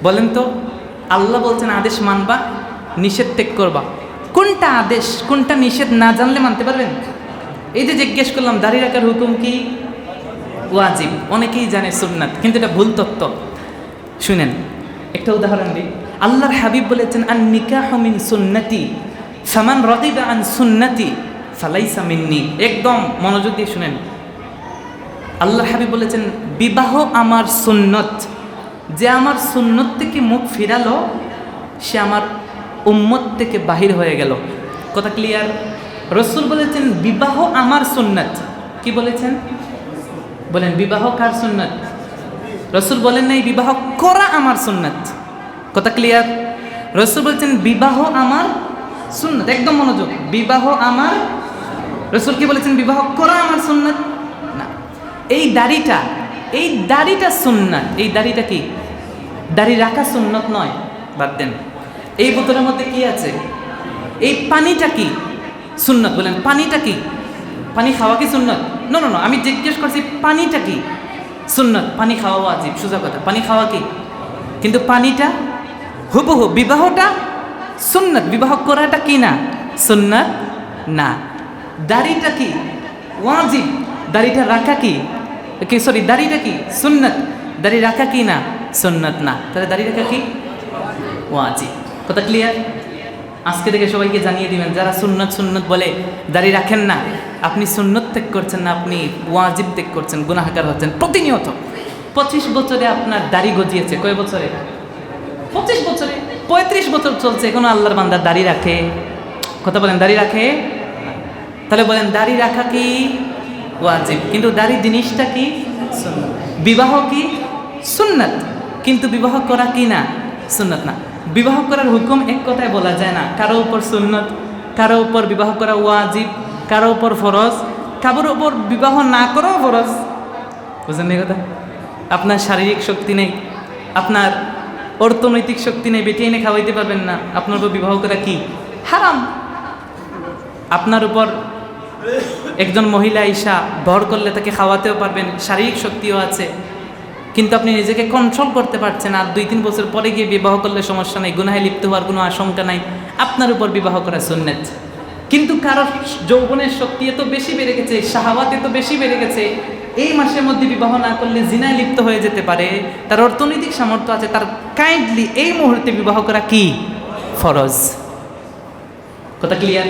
বলেন তো, আল্লাহ বলছেন আদেশ মানবা, নিষেধ ত্যাগ করবা। কোনটা আদেশ কোনটা নিষেধ না জানলে মানতে পারবেন? এই যে জিজ্ঞেস করলাম দাড়ি রাখার হুকুম কি? ওয়াজিব। অনেকেই জানে সুন্নাত, কিন্তু এটা ভুল তত্ত্ব। শুনেন একটা উদাহরণ দিই। আল্লাহর হাবিব বলেছেন আন নিকাহু মিন সুন্নতি ফামান রাগিবা আন সুন্নতি ফালাইসা মিন্নি। একদম মনোযোগ দিয়ে শুনেন। আল্লাহর হাবিব বলেছেন বিবাহ আমার সুন্নত, যে আমার সুন্নত থেকে মুখ ফিরালো সে আমার উম্মত থেকে বাহির হয়ে গেল। কথা ক্লিয়ার? রসুল বলেছেন বিবাহ আমার সুন্নত। কি বলেছেন? বলেন বিবাহ কার সুন্নত? রসুল বলেন নাই বিবাহ করা আমার সুন্নত। কথা ক্লিয়ার? রসুল বলছেন বিবাহ আমার সুন্নত। একদম মনোযোগ। বিবাহ আমার, রসুল কি বলেছেন? বিবাহ করা আমার সুন্নত না। এই দাড়িটা সুন্নত। এই দাড়িটা কি? দাড়ি রাখা সুন্নত নয়, বাদ দেন। এই বোতলের মধ্যে কি আছে? এই পানিটা কি সুন্নত? বলেন পানিটা কি? পানি খাওয়া কি সুন্নত? নো নো নো, আমি জিজ্ঞেস করছি পানিটা কি সুন্নত? পানি খাওয়া ওয়াজিব, সোজা কথা, পানি খাওয়া কি? কিন্তু পানিটা হুবহু, বিবাহটা সুন্নত, বিবাহ করাটা কি না সুন্নত না। দাড়িটা কি ওয়াজিব, দাড়িটা রাখা কি সরি দাড়িটা কি সুন্নত, দাড়ি রাখা কি না সুন্নত না। তাহলে দাড়ি রাখা কি ওয়াজিব। কথা ক্লিয়ার? আজকে থেকে সবাইকে জানিয়ে দিবেন, যারা সুন্নত সুন্নত বলে দাড়ি রাখেন না, আপনি সুন্নত ত্যাগ করছেন না, আপনি ওয়াজিব ত্যাগ করছেন, গুনাহগার হচ্ছেন প্রতিনিয়ত। 25 বছরে আপনার দাড়ি গজিয়েছে, কয় বছরে? 25 বছরে। 35 বছর চলছে, এখনো আল্লাহর বান্দা দাড়ি রাখে। কথা বলেন, দাড়ি রাখে? তাহলে বলেন দাড়ি রাখা কি ওয়াজিব, কিন্তু দাড়ি জিনিসটা কি সুন্নত। বিবাহ কি সুন্নত, কিন্তু বিবাহ করা কি না সুন্নত না। বিবাহ করার হুকুম এক কথায় বলা যায় না, কারো উপর সুন্নত, কারো উপর বিবাহ করা ওয়াজিব, কারো উপর ফরজ, কারোর উপর বিবাহ না করাও ফরজ। বুঝলেন এই কথা? আপনার শারীরিক শক্তি নেই, আপনার অর্থনৈতিক শক্তি নেই, বেটে এনে খাওয়াইতে পারবেন না, আপনার উপর বিবাহ করা কি হারাম। আপনার উপর একজন মহিলা ঈশা ভর করলে তাকে খাওয়াতেও পারবেন, শারীরিক শক্তিও আছে, কিন্তু আপনি নিজেকে কন্ট্রোল করতে পারছেন না। 2-3 বছর পরে গিয়ে বিবাহ করলে সমস্যা নেই, গুনাহে লিপ্ত হওয়ার কোনো আশঙ্কা নাই, আপনার উপর বিবাহ করা সুন্নাত। কিন্তু কারোর যৌবনের শক্তি এত বেশি বেড়ে গেছে, শাহাওয়াত এত বেশি বেড়ে গেছে, এই মাসের মধ্যে বিবাহ না করলে জিনায় লিপ্ত হয়ে যেতে পারে, তার অর্থনৈতিক সামর্থ্য আছে, তার কাইন্ডলি এই মুহূর্তে বিবাহ করা কি ফরজ। কথা ক্লিয়ার?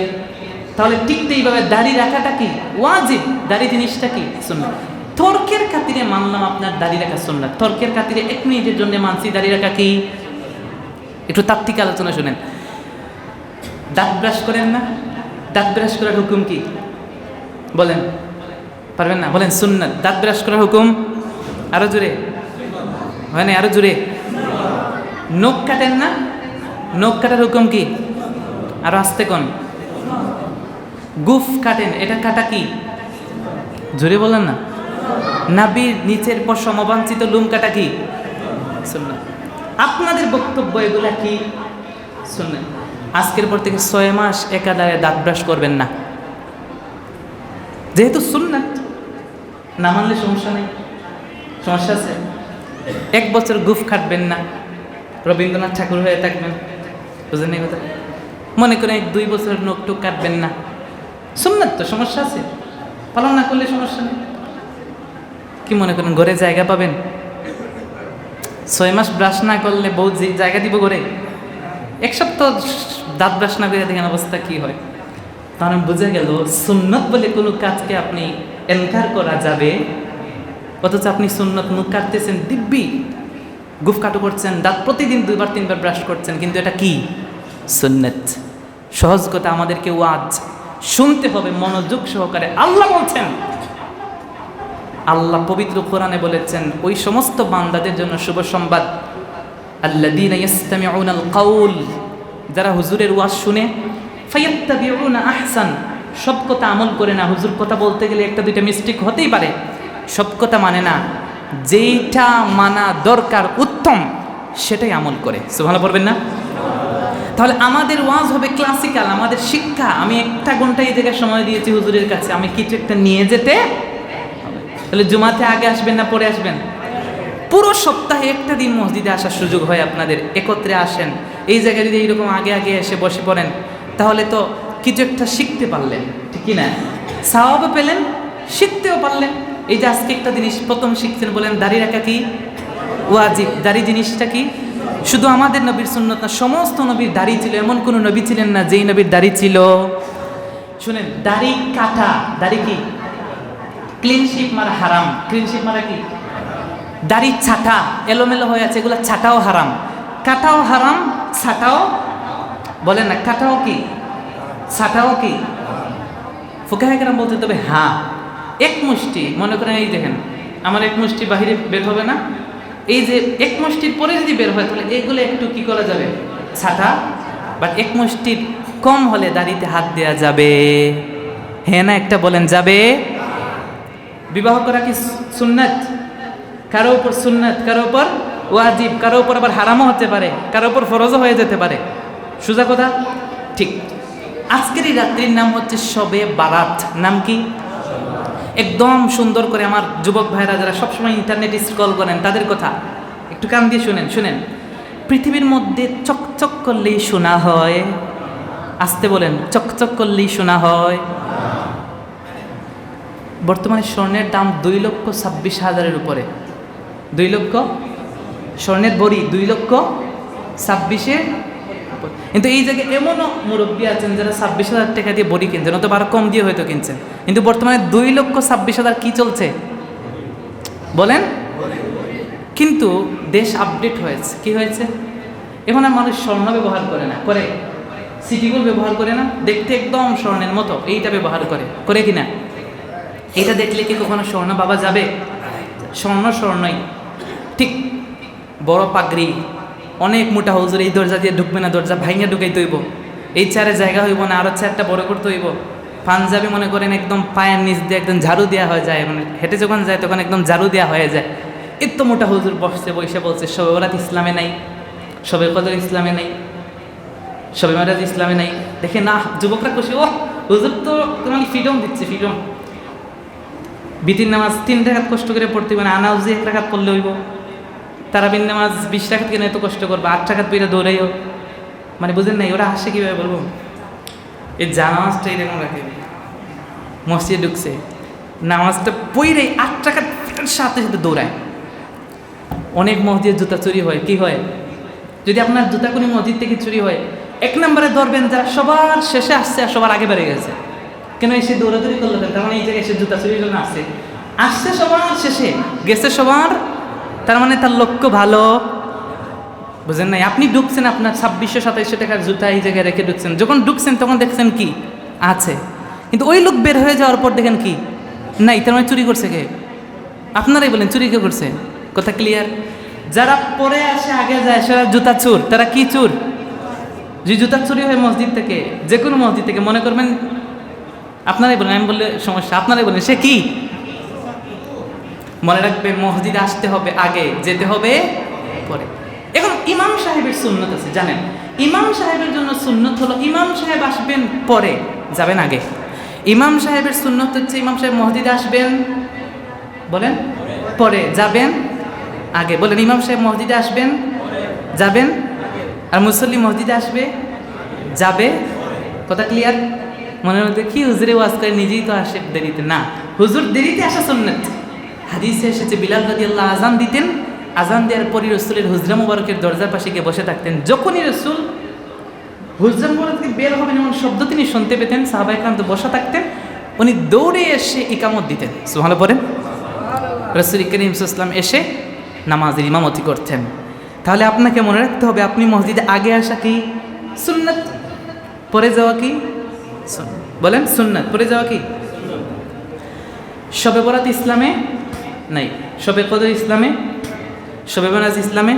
তাহলে ঠিক এইভাবে দাড়ি রাখাটা কি ওয়াজিব, দাড়ি জিনিসটা কি সুন্নাত। তর্কের খাতিরে মানলাম আপনার দাড়ি রাখা সুন্নাত, তর্কের খাতিরে 1 মিনিটের জন্য মানছি দাড়ি রাখা কি। একটু তাত্ত্বিক আলোচনা শুনেন। দাঁত ব্রাশ করেন না? দাঁত ব্রাশ করার হুকুম কি বলেন? পারবেন না? বলেন সুন্নাত। দাঁত ব্রাশ করার হুকুম আরো জোরে, হয় না আরো জোরে? নখ কাটেন না? নখ কাটার হুকুম কি? আরো আস্তে কোন? গুফ কাটেন, এটা কাটা কি জোরে বলেন না? নাভির নিচের পর সমবাঞ্ছিত লুম কাটা কি সুন্নাত। আপনাদের বক্তব্য এগুলা কি সুন্নাত। আজকের পর থেকে 6 মাস একাধারে দাঁত ব্রাশ করবেন না, যেহেতু সুন্নাত। না মানলে সমস্যা নেই, সমস্যা আছে? 1 বছর গুফ কাটবেন না, রবীন্দ্রনাথ ঠাকুর হয়ে থাকবেন, বুঝলেন এই কথা? মনে করেন 2 বছর নখ টুক কাটবেন না, সুন্নাত তো, সমস্যা আছে? পালন না করলে সমস্যা নেই। কি মনে করেন ঘরে জায়গা পাবেন? 6 মাস ব্রাশ না করলে বউ জায়গা দিব ঘরে? 1 সপ্তাহ দাঁত ব্রাশ না করে দেখেন অবস্থা কি হয়। তাহলে বোঝা গেল সুন্নত বলে কোনো কাজকে আপনি এনকার করা যাবে, অথচ আপনি সুন্নত মুখ কাটতেছেন দিব্যি, গুফ কাটু করছেন, দাঁত প্রতিদিন 2-3 বার ব্রাশ করছেন, কিন্তু এটা কি সুন্নত। সহজ কথা, আমাদেরকে ওয়াজ শুনতে হবে মনোযোগ সহকারে। আল্লাহ বলছেন, আল্লাহ পবিত্র কোরআনে বলেছেন ওই সমস্ত বান্দাদের জন্য শুভ সংবাদ, আল্লাযীনা ইসতামিউনাল কাউল, যারা হুজুরের ওয়াজ শুনে ফায়াত্তাবিউনা আহসান, সব কথা আমল করে না। হুজুর কথা বলতে গেলে 1-2টা মিস্টেক হতেই পারে, সব কথা মানে না, যেইটা মানা দরকার উত্তম সেটাই আমল করে। সুবহানাল্লাহ পড়বেন না? তাহলে আমাদের ওয়াজ হবে ক্লাসিক্যাল, আমাদের শিক্ষা। আমি 1 ঘন্টা এই জায়গায় সময় দিয়েছি হুজুরের কাছে, আমি কিছু একটা নিয়ে যেতে হবে। তাহলে জুমাতে আগে আসবেন না পরে আসবেন? পুরো সপ্তাহে 1টা দিন মসজিদে আসার সুযোগ হয় আপনাদের, একত্রে আসেন। এই জায়গায় যদি এইরকম আগে আগে এসে বসে পড়েন, তাহলে তো কিছু একটা শিখতে পারলেন, ঠিক কি না? সওয়াবও পেলেন, শিখতেও পারলেন। এই যে আজকে একটা জিনিস প্রথম শিখছেন, বলেন দাড়ি রাখা কি ওয়াজিব। দাড়ি জিনিসটা কি শুধু আমাদের নবীর সুন্নত না, সমস্ত নবীর দাড়ি ছিল। এমন কোনো নবী ছিলেন না যেই নবীর দাড়ি ছিল। শুনেন, দাড়ি কাটা, দাড়ি কি ক্লিন শেভ মারা হারাম। ক্লিন শেভ মারা কি? দাড়ি ছাটা, এলোমেলো হয়ে আছে, এগুলো ছাটাও হারাম, কাটাও হারাম, ছাটাও। বলেন না, কাটাও কি ছাটাও কি? ফুকাহে কেরাম বলতে, তবে হ্যাঁ 1 মুষ্টি, মনে করেন এই দেখেন আমার 1 মুষ্টি বাহিরে বের হবে না, এই যে 1 মুষ্টির পরে যদি বের হয় তাহলে এগুলো একটু কি করা যাবে ছাটা, বাট 1 মুষ্টির কম হলে দাড়িতে হাত দেওয়া যাবে। হ্যাঁ না একটা বলেন যাবে? বিবাহ করা কি সুন্নাত? কারো উপর সুন্নাত, কারো উপর ওয়াজিব, কারো উপর আবার হারামও হতে পারে, কারো উপর ফরজও হয়ে যেতে পারে। সোজা কথা? ঠিক। আজকের এই রাত্রির নাম হচ্ছে শবে বারাত। নাম কি? একদম সুন্দর করে আমার যুবক ভাইরা যারা সবসময় ইন্টারনেটে স্ক্রল করেন তাদের কথা একটু কান দিয়ে শুনেন। পৃথিবীর মধ্যে চকচক করলেই শোনা হয়, আসতে বলেন, চকচক করলেই শোনা হয়। বর্তমানে স্বর্ণের দাম 2,26,000-এর উপরে। 2 লক্ষ স্বর্ণের ভরি 2,26,000 কিন্তু এই জায়গায় এমনও মুরব্বী আছেন যারা 26,000 টাকা দিয়ে বড়ি কিনছেন, অত আরো কম দিয়ে হয়তো কিনছেন, কিন্তু বর্তমানে 2,26,000 কি চলছে বলেন? কিন্তু দেশ আপডেট হয়েছে, কি হয়েছে? এখন আর মানুষ স্বর্ণ ব্যবহার করে না, করে সিটি গোল্ড ব্যবহার করে না, দেখতে একদম স্বর্ণের মতো এইটা ব্যবহার করে কিনা? এটা দেখলে কি কখনো স্বর্ণ বাবা যাবে? স্বর্ণই ঠিক। বড় পাগড়ি, অনেক মোটা হুজুর, এই দরজা দিয়ে ঢুকবে না, দরজা ভাঙিয়া ঢুকাইতে হইব, এই চেয়ারে জায়গা হইব না, আরো চেয়ারটা বড় করতে হইব। পাঞ্জাবি মনে করেন একদম পায়ের নিচ দিয়ে একদম ঝাড়ু দেওয়া হয়ে যায়, মানে হেঁটে যখন যায় তখন একদম ঝাড়ু দেওয়া হয়ে যায়। এত মোটা হুজুর বসে বলছে শবে বরাত ইসলামে নাই, শবে কদর ইসলামে নাই, শবে মেরাজ ইসলামে নাই। দেখে না যুবকরা খুশি, ও হুজুর তো মানে ফ্রিডম দিচ্ছে, ফ্রিডম। বিতির নামাজ 3 রাকাত কষ্ট করে পড়তে হবে না, আনাউজি 1 রাকাত পড়লে হইব। তারাবির নামাজ 20 রাকাত কেন এত কষ্ট করবো, 8 রাকাত পড়ে দৌড়াইও। মানে বুঝেন নাই ওরা হাসে কীভাবে বলবো? এই জানাজটা এরকম রাখে, মসজিদে ঢুকছে, নামাজটা পড়ে 8 রাকাত সাথে সাথে দৌড়ায়। অনেক মসজিদের জুতা চুরি হয়, কি হয়? যদি আপনার জুতা কোনো মসজিদ থেকে চুরি হয়, 1 নম্বরে ধরবেন যারা সবার শেষে আসছে আর সবার আগে বেড়ে গেছে। কেন এসে দৌড়াদৌড়ি করলো? তার মানে এই জায়গায় এসে জুতা চুরির জন্য আসছে সবার শেষে, গেছে সবার, তার মানে তার লক্ষ্য ভালো। বুঝেন নাই? আপনি ঢুকছেন আপনার 2600-2700 টাকার জুতা এই জায়গায় রেখে ঢুকছেন, যখন ঢুকছেন তখন দেখছেন কি আছে, কিন্তু ওই লোক বের হয়ে যাওয়ার পর দেখেন কি নাই, তার মানে চুরি করছে কে? আপনারাই বলেন চুরি কে করছে? কথা ক্লিয়ার? যারা পরে আসে আগে যায় সেরা জুতা চোর। তারা কি চোর? যে জুতা চুরি হয় মসজিদ থেকে, যে কোনো মসজিদ থেকে, মনে করবেন, আপনারাই বলেন, আমি বললে সমস্যা, আপনারাই বলেন সে কি? মনে রাখবেন মসজিদে আসতে হবে আগে, যেতে হবে পরে। এখন ইমাম সাহেবের সুন্নত আছে, জানেন? ইমাম সাহেবের জন্য সুন্নত হলো ইমাম সাহেব আসবেন পরে, যাবেন আগে। ইমাম সাহেবের সুন্নত হচ্ছে ইমাম সাহেব মসজিদে আসবেন, বলেন, পরে, যাবেন আগে। বলেন ইমাম সাহেব মসজিদে আসবেন, যাবেন, আর মুসল্লি মসজিদে আসবে, যাবে। কথা ক্লিয়ার? মনের মধ্যে কি হুজুরে ওয়াজ করে, নিজেই তো আসে দেরিতে? না, হুজুর দেরিতে আসা সুন্নত। হাদিসে এসেছে বিলাল রাদিয়াল্লাহু আযান দিতেন, আজান দেওয়ার পরই রসুলের হুজরা মুবারকের দরজার পাশে গিয়ে বসে থাকতেন। যখনই রসুল হুজরা মুবারক থেকে বের হবেন এমন শব্দ তিনি শুনতে পেতেন, সাহাবায়ে কেরাম তো বসা থাকতেন, উনি দৌড়ে এসে ইকামত দিতেন। সুবহানাল্লাহ পড়েন। রাসূল করিম সাল্লাল্লাহু আলাইহি ওয়াসাল্লাম এসে নামাজের ইমামতি করতেন। তাহলে আপনাকে মনে রাখতে হবে আপনি মসজিদে আগে আসা কি সুন্নাত, পরে যাওয়া কি সুন্নাত? বলেন সুন্নাত, পরে যাওয়া কি? শবে বরাত ইসলামে নাই, শবে কদর ইসলামে, শবে মেরাজ ইসলামে,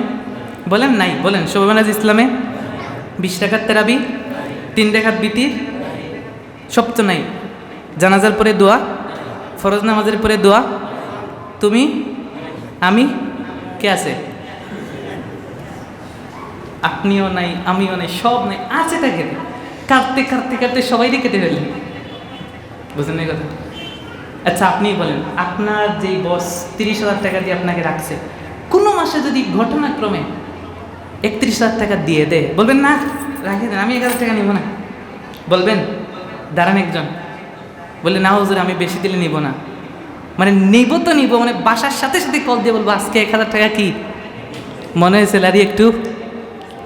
বলেন নাই, বলেন শবে মেরাজ ইসলামে। 20 রাকাত তারাবি, 3 রাকাত বিতির, সব তো নাই। জানাজার পরে দোয়া, ফরজ নামাজের পরে দোয়া, তুমি আমি, কে আছে? আপনিও নাই, আমিও নাই, সব নাই, আছে তাকে কাটতে কাটতে কাটতে সবাই কেটে ফেললেন। বুঝলেন এই কথা? আচ্ছা আপনি বলেন, আপনার যেই বস 30,000 টাকা দিয়ে আপনাকে রাখছে, কোনো মাসে যদি ঘটনাক্রমে 31,000 টাকা দিয়ে দেয়, বলবেন না রাখে দেন, আমি 1,000 টাকা নিব না? বলবেন? দাঁড়ান একজন বললে না হুজুর আমি বেশি দিলে নিব না। মানে নিব তো নিব, মানে বাসার সাথে সাথে কল দিয়ে বলবো আজকে 1,000 টাকা কি মনে হয় স্যালারি একটু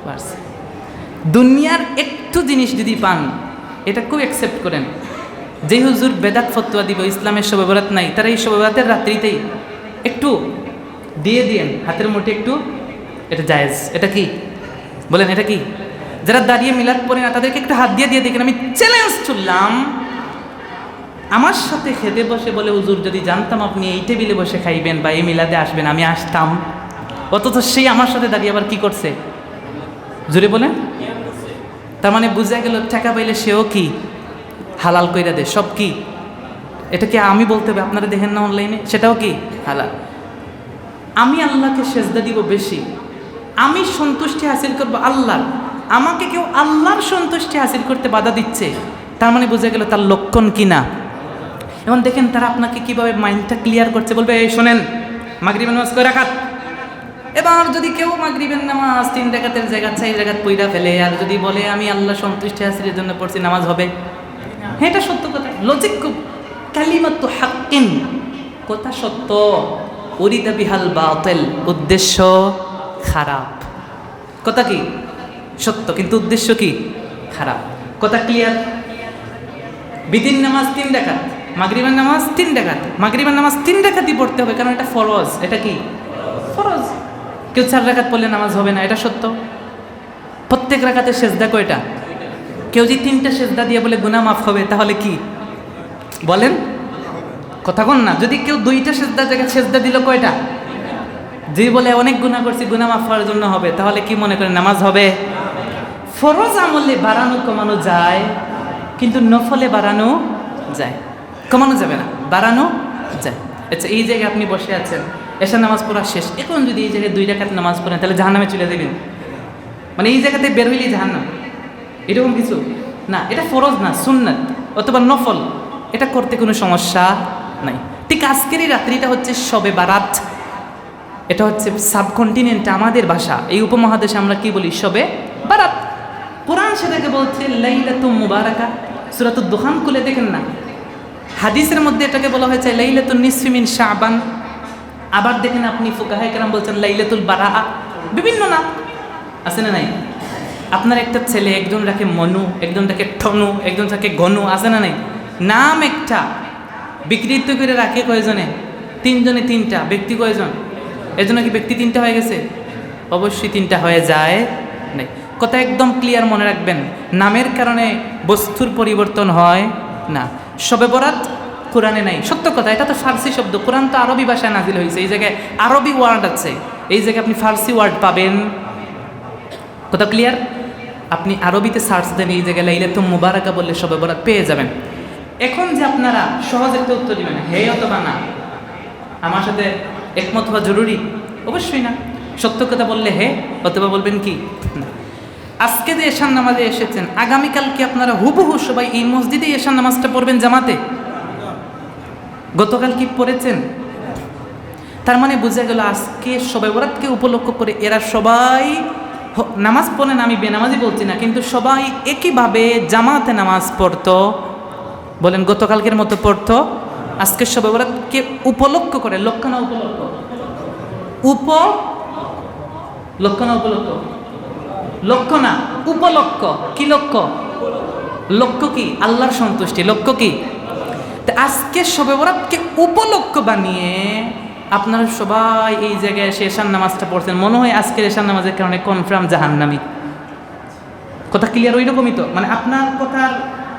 বাড়ছে। দুনিয়ার একটু জিনিস যদি পান এটা খুব অ্যাকসেপ্ট করেন। যে হুজুর বেদাত ফতোয়া দিব ইসলামের শবে বরাত নাই, তারা এই শবে বরাতের রাত্রিতেই একটু দিয়ে দিয়েন হাতের মুঠে একটু, এটা জায়েজ। এটা কি বলেন? এটা কি? যারা দাঁড়িয়ে মিলাদ পড়ে না তাদেরকে একটু হাত দিয়ে দেখেন। আমি চ্যালেঞ্জ করলাম, আমার সাথে খেতে বসে বলে হুজুর যদি জানতাম আপনি এই টেবিলে বসে খাইবেন বা এই মিলাদে আসবেন আমি আসতাম, অথচ সেই আমার সাথে দাঁড়িয়ে আবার কি করছে? জোরে বলেন। তার মানে বুঝা গেল টাকা পাইলে সেও কি হালাল কইরা দে, সব কি? এটা কি আমি বলতে হবে? আপনারা দেখেন না অনলাইনে, সেটাও কি হালাল। আমি আল্লাহকে সেজদা দিব বেশি, আমি সন্তুষ্টি হাসিল করবো আল্লাহ, আমাকে কেউ আল্লাহর সন্তুষ্টি হাসিল করতে বাধা দিচ্ছে, তার মানে বোঝা গেল তার লক্ষণ কিনা। এখন দেখেন তারা আপনাকে কিভাবে মাইন্ডটা ক্লিয়ার করছে, বলবে এই শোনেন মাগরিবের নামাজ কয় রাকাত। এবার যদি কেউ মাগরিবের নামাজ 3 রাকাতের জায়গা 4 রাকাত পইরা ফেলে, আর যদি বলে আমি আল্লাহ সন্তুষ্টি হাসিলের জন্য পড়ছি, নামাজ হবে? হ্যাঁ, এটা সত্য কথা, লজিক খুব। কালিমাতু হাক্কিন, কথা সত্য, উরিদা বিহাল বাতিল, উদ্দেশ্য খারাপ। কথা কি সত্য, কিন্তু উদ্দেশ্য কি খারাপ। কথা ক্লিয়ার? বিদিন নামাজ 3 রাকাত, মাগরিবের নামাজ 3 রাকাত, মাগরিবের নামাজ 3 রাকাতই পড়তে হবে, কারণ এটা ফরজ। এটা কি ফরজ। কেউ 4 রাকাত পড়লে নামাজ হবে না, এটা সত্য। প্রত্যেক রাকাতের সেজদা কয়টা? কেউ যদি 3টা সেজদা দিয়ে বলে গুনাহ মাফ হবে, তাহলে কি বলেন? কথা কোন না। যদি কেউ 2টা সেজদার জায়গায় সেজদা দিল, কয়টা? যে বলে অনেক গুনাহ করছি, গুনাহ মাফ হওয়ার জন্য হবে, তাহলে কি মনে করেন নামাজ হবে? ফরজ আমলে বাড়ানো কমানো যায়, কিন্তু নফলে বাড়ানো যায়, কমানো যাবে না, বাড়ানো যায়। আচ্ছা, এই জায়গায় আপনি বসে আছেন, এশার নামাজ পড়া শেষ, এখন যদি এই জায়গায় 2 রাকাত নামাজ পড়েন, তাহলে জাহান্নামে চলে যাবেন। মানে এই জায়গাতে বের হইলেই জাহান্নাম, এরকম কিছু না। এটা ফরজ না, সুন্নাত অথবা নফল, এটা করতে কোনো সমস্যা নাই। ঠিক আজকেরই রাত্রিটা হচ্ছে শবে বারাত। এটা হচ্ছে সাবকন্টিনেন্টে আমাদের ভাষা, এই উপমহাদেশে আমরা কি বলি? শবে বারাত। কোরআন সেটাকে বলছে লাইলাতুম মুবারাকা। সূরাতুদ দুখান খুলে দেখেন না, হাদিসের মধ্যে এটাকে বলা হয়েছে লাইলাতুন নিসফি মিন শাবান। আবার দেখেন আপনি ফুকাহায়ে কেরাম বলছেন লাইলাতুল বারাআ। বিভিন্ন নাম আছে না নাই? আপনার একটা ছেলে, একজন রাখে মনু, একজন রাখে ঠনু, একজন থাকে গনু, আছে না নাই? নাম একটা বিকৃত করে রাখে কয়জনে? 3 জনে 3টা। ব্যক্তি কয়জন? এর জন্য কি ব্যক্তি 3টা হয়ে গেছে? অবশ্যই 3টা হয়ে যায় নাই। কথা একদম ক্লিয়ার মনে রাখবেন, নামের কারণে বস্তুর পরিবর্তন হয় না। শবে বরাত কোরআনে নাই, সত্য কথা। এটা তো ফার্সি শব্দ, কোরআন তো আরবি ভাষায় নাজিল হয়েছে, এই জায়গায় আরবি ওয়ার্ড আছে, এই জায়গায় আপনি ফার্সি ওয়ার্ড পাবেন। কথা ক্লিয়ার? আপনি আরবিতে সার্চ দেন, এই জায়গায় লাইলাতুম মুবারাকা বললে শবে বরাত পেয়ে যাবেন। এখন যে আপনারা সহজ একটা উত্তর দিবেন, হে অথবা না, আমার সাথে একমত হওয়া জরুরি? অবশ্যই না। সত্য কথা বললে হে, অথবা বলবেন কি না। আজকে যে এশার নামাজে এসেছেন, আগামীকাল কি আপনারা হুবহু সবাই এই মসজিদে এশার নামাজটা পড়বেন জামাতে? গতকাল কি পড়েছেন? তার মানে বোঝা গেল আজকে শবে বরাতকে উপলক্ষ করে এরা সবাই নামাজ পড়েন। আমি বেনামাজি বলছি না, কিন্তু সবাই একইভাবে জামাতে নামাজ পড়তো। বলেন গতকালকের মতো পড়তো। আজকে শবে বরাতকে উপলক্ষ করে, লক্ষ্য না উপলক্ষ? লক্ষ্য না উপলক্ষ? লক্ষ্য না, উপলক্ষ। কি লক্ষ্য? লক্ষ্য কি? আল্লাহর সন্তুষ্টি। লক্ষ্য কি? আজকে শবে বরাতকে উপলক্ষ বানিয়ে আপনারা সবাই এই জায়গায় এসে এশার নামাজটা পড়ছেন। মনে হয় আজকের এশার নামাজের কারণে কনফার্ম জাহান্নামী। কথা ক্লিয়ার? ওই রকমই তো, মানে আপনার কথার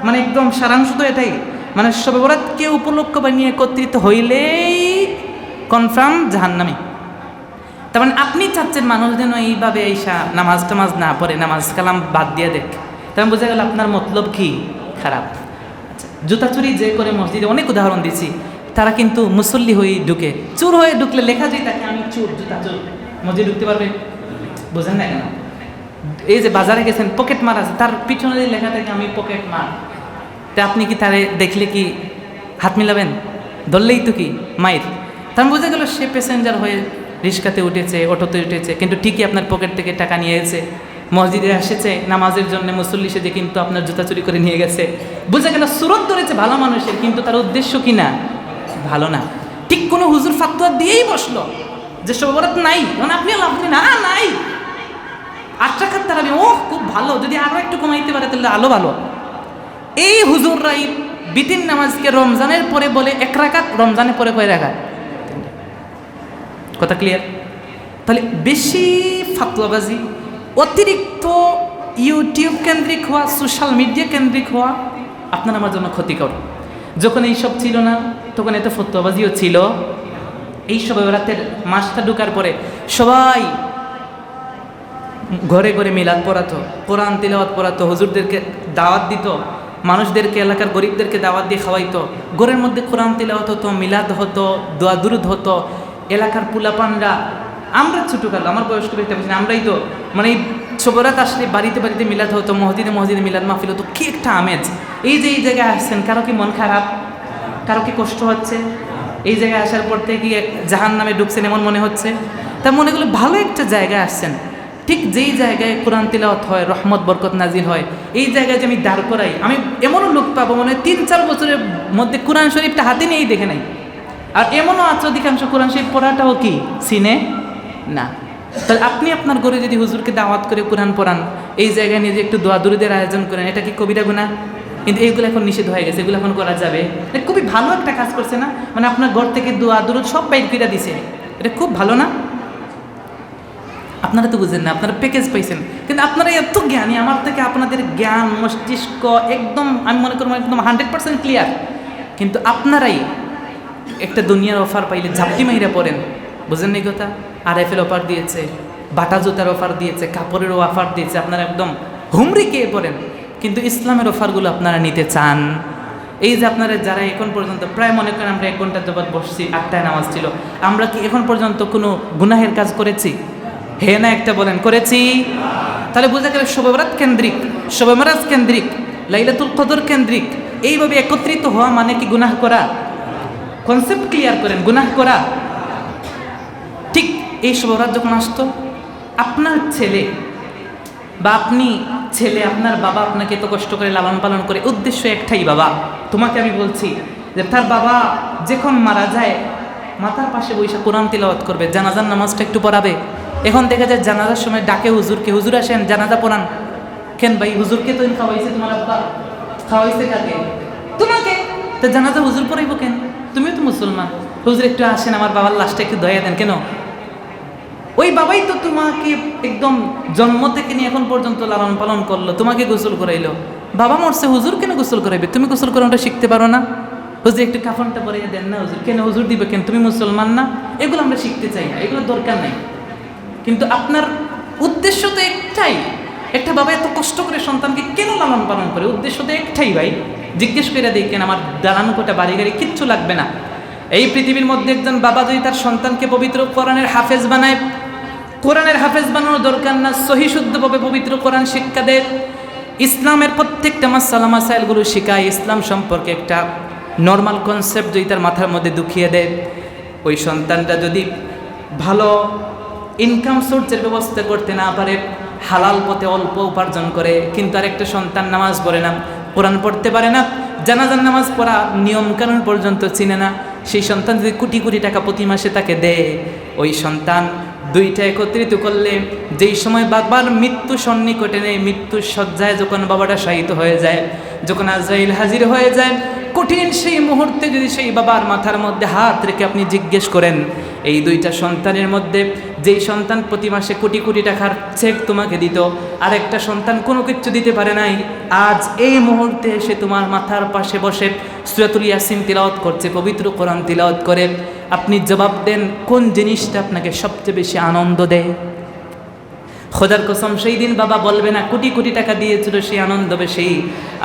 মানে একদম সারাংশ তো এটাই, মানে শবে বরাতকে উপলক্ষ বানিয়ে একত্রিত হইলেই কনফার্ম জাহান্নামী। তার মানে আপনি চাচ্ছেন মানুষ যেন এইভাবে এইসা নামাজ টামাজ না পড়ে, নামাজ কালাম বাদ দিয়ে দেখ। তার বোঝা গেল আপনার মতলব কি? খারাপ। আচ্ছা, জুতা চুরি যে করে মসজিদে, অনেক উদাহরণ দিচ্ছি, তারা কিন্তু মুসল্লি হয়ে ঢুকে। চুর হয়ে ঢুকলে লেখা যায় তাকে আমি চুর, জুতা চোর, মসজিদে ঢুকতে পারবে? বোঝেন না কেন? এই যে বাজারে গেছেন, পকেট মার আছে, তার পিছনে যে লেখা থাকে আমি পকেট মার, তা আপনি কি তারে দেখলে কি হাত মিলাবেন? ধরলেই তো কি মায়ের। তার বোঝা গেল সে প্যাসেঞ্জার হয়ে রিক্সাতে উঠেছে, অটোতে উঠেছে, কিন্তু ঠিকই আপনার পকেট থেকে টাকা নিয়ে এসেছে, মসজিদে এসেছে নামাজের জন্য মুসল্লি সেজে, কিন্তু আপনার জুতা চুরি করে নিয়ে গেছে। বোঝা গেল সুরত ধরেছে ভালো মানুষের, কিন্তু তার উদ্দেশ্য কি না? ভালো না। ঠিক কোনো হুজুর ফাতোয়া দিয়েই বসলো যে শবে বরাত নাই, আপনি না নাই 8 রাকাত তারাবি, ও খুব ভালো, যদি আরো একটু কমাইতে পারে তাহলে আলো ভালো। এই হুজুররাই বিতিন নামাজকে রমজানের পরে বলে 1 রাকাত, রমজানের পরে কয় রাকাত? কথা ক্লিয়ার? তাহলে বেশি ফাতোয়াবাজি, অতিরিক্ত ইউটিউব কেন্দ্রিক হওয়া, সোশ্যাল মিডিয়া কেন্দ্রিক হওয়া আপনার আমার জন্য ক্ষতিকর। যখন এইসব ছিল না, তখন এত ফতোয়াবাজিও ছিল। এই শবে বরাতের মাসটা ঢুকার পরে সবাই ঘরে ঘরে মিলাদ পড়াতো, কোরআন তিলাওয়াত পড়াতো, হুজুরদেরকে দাওয়াত দিত, মানুষদেরকে, এলাকার গরিবদেরকে দাওয়াত দিয়ে খাওয়াইতো। ঘরের মধ্যে কোরআন তিলাওয়াত হতো, মিলাদ হতো, দোয়া দুরুদ হতো। এলাকার পুলাপানরা, আমরা ছোটোকাল, আমার বয়স্ক ব্যক্তি, আমরাই তো মানে শোভরাত আসলে বাড়িতে বাড়িতে মিলাদ হতো, মসজিদে মসজিদে মিলাদ মাহফিল হতো, কি একটা আমেজ। এই যে এই জায়গায় আসছেন, কারো কি মন খারাপ, কারো কি কষ্ট হচ্ছে? এই জায়গায় আসার পর থেকে কি জাহান নামে ঢুকছেন এমন মনে হচ্ছে? তার মনে করলে ভালো একটা জায়গায় আসছেন। ঠিক যেই জায়গায় কোরআন তিলাওয়াত হয়, রহমত বরকত নাজিল হয়, এই জায়গায় যে আমি দাঁড় করাই, আমি এমনও লোক পাবো মনে হয় 3-4 বছরের মধ্যে কোরআন শরীফটা হাতে নিয়েই দেখে নাই। আর এমনও আছে অধিকাংশ কোরআন শরীফ পড়াটাও কি চিনে না। তাহলে আপনি আপনার ঘরে যদি হুজুরকে দাওয়াত করে কোরআন পড়ান, এই জায়গায় নিয়ে যে একটু দোয়া দুরুদের আয়োজন করেন, এটা কি কবিরা গুনাহ? কিন্তু এইগুলো এখন নিষেধ হয়ে গেছে, এগুলো এখন করা যাবে। এটা খুবই ভালো একটা কাজ করছে না? মানে আপনার ঘর থেকে দোয়া দুরুদ সব বাইর করে দিছে, এটা খুব ভালো না? আপনারা তো বুঝেন না, আপনারা প্যাকেজ পাইছেন, কিন্তু আপনারা এত জ্ঞানী, আমার থেকে আপনাদের জ্ঞান মস্তিষ্ক একদম, আমি মনে করবো একদম 100% ক্লিয়ার। কিন্তু আপনারাই একটা দুনিয়ার অফার পাইলে ঝাপটি মাইরা পড়েন। বুঝেন এই কথা? RFL অফার দিয়েছে, বাটা জুতার অফার দিয়েছে, কাপড়েরও অফার দিয়েছে, আপনারা একদম হুমড়ি খেয়ে পড়েন। কিন্তু ইসলামের অফারগুলো আপনারা নিতে চান। এই যে আপনারা যারা এখন পর্যন্ত প্রায় মনে করেন আমরা 1 ঘন্টা যাবৎ বসছি, 8টায় নামাজ ছিল, আমরা কি এখন পর্যন্ত কোনো গুনাহের কাজ করেছি? হে না একটা বলেন, করেছি? তাহলে বোঝা গেল শবে বরাত কেন্দ্রিক, শবে মেরাজ কেন্দ্রিক, লাইলাতুল কদর কেন্দ্রিক, এইভাবে একত্রিত হওয়া মানে কি গুনাহ করা? কনসেপ্ট ক্লিয়ার করেন, গুনাহ করা। ঠিক এই শবে বরাত যখন আসতো, আপনার ছেলে বা আপনি ছেলে, আপনার বাবা আপনাকে এত কষ্ট করে লালন পালন করে, উদ্দেশ্য একটাই, বাবা তোমাকে আমি বলছি যে তার বাবা যখন মারা যায় মাথার পাশে বৈশা কোরআন তিলাওয়াত করবে, জানাজার নামাজটা একটু পড়াবে। এখন দেখা যায় জানাজার সময় ডাকে হুজুরকে, হুজুর আসেন জানাজা পড়ান। কেন ভাই, হুজুরকে তো খাওয়াইছে তোমার আব্বা, খাওয়াইছে কাকে? তোমাকে। তো জানাজা হুজুর পড়াইব কেন? তুমিও তো মুসলমান, হুজুর একটু আসেন আমার বাবার লাশটা একটু দয়া দেন। কেন? ওই বাবাই তো তোমাকে একদম জন্ম থেকে নিয়ে এখন পর্যন্ত লালন পালন করলো, তোমাকে গোসল করাইলো। বাবা মরছে, হুজুর কেন গোসল করাইবে? তুমি গোসল করানোটা শিখতে পারো না? হুজুর একটু কাফনটা পরাইয়া দেন না হুজুর। কেন হুজুর দিবে কেন? তুমি মুসলমান না? এগুলো আমরা শিখতে চাই না, এগুলো দরকার নেই। কিন্তু আপনার উদ্দেশ্য তো একটাই। একটা বাবা এত কষ্ট করে সন্তানকে কেন লালন পালন করে? উদ্দেশ্য তো একটাই ভাই। জিজ্ঞেস করে দেখেন, আমার দালান কোটা বাড়ি গাড়ি কিচ্ছু লাগবে না। এই পৃথিবীর মধ্যে একজন বাবা যদি তার সন্তানকে পবিত্র কোরআনের হাফেজ বানায়, কোরআনের হাফেজ বানানোর দরকার না, সহি শুদ্ধভাবে পবিত্র কোরআন শিক্ষা দেয়, ইসলামের প্রত্যেকটা মাসালা মাসাইলগুলো শিখায়, ইসলাম সম্পর্কে একটা নর্মাল কনসেপ্ট যদি তার মাথার মধ্যে ঢুকিয়ে দেয়, ওই সন্তানটা যদি ভালো ইনকাম সোর্সের ব্যবস্থা করতে না পারে, হালাল পথে অল্প উপার্জন করে, কিন্তু আর একটা সন্তান নামাজ পড়ে না, কোরআন পড়তে পারে না, জানাজার নামাজ পড়া নিয়মকানুন পর্যন্ত চিনে না, সেই সন্তান যদি কোটি কোটি টাকা প্রতি মাসে তাকে দেয়, ওই সন্তান দুইটা একত্রিত করলে যেই সময় বাবার মৃত্যু সন্নিকটে নেই, মৃত্যুর শয্যায় যখন বাবাটা শায়িত হয়ে যায়, যখন আজরাইল হাজির হয়ে যায়, কঠিন সেই মুহূর্তে যদি সেই বাবার মাথার মধ্যে হাত রেখে আপনি জিজ্ঞেস করেন, এই দুইটা সন্তানের মধ্যে যেই সন্তান প্রতি মাসে কোটি কোটি টাকার চেক তোমাকে দিত, আর একটা সন্তান কোনো কিছু দিতে পারে নাই, আজ এই মুহূর্তে সে তোমার মাথার পাশে বসে সূরাতুল ইয়াসিন তিলাওয়াত করছে, পবিত্র কোরআন তিলাওয়াত করে, আপনি জবাব দেন কোন জিনিসটা আপনাকে সবচেয়ে বেশি আনন্দ দেয়? খোদার কসম সেই দিন বাবা বলবে না কোটি কোটি টাকা দিয়েছিল সেই আনন্দ বেশি।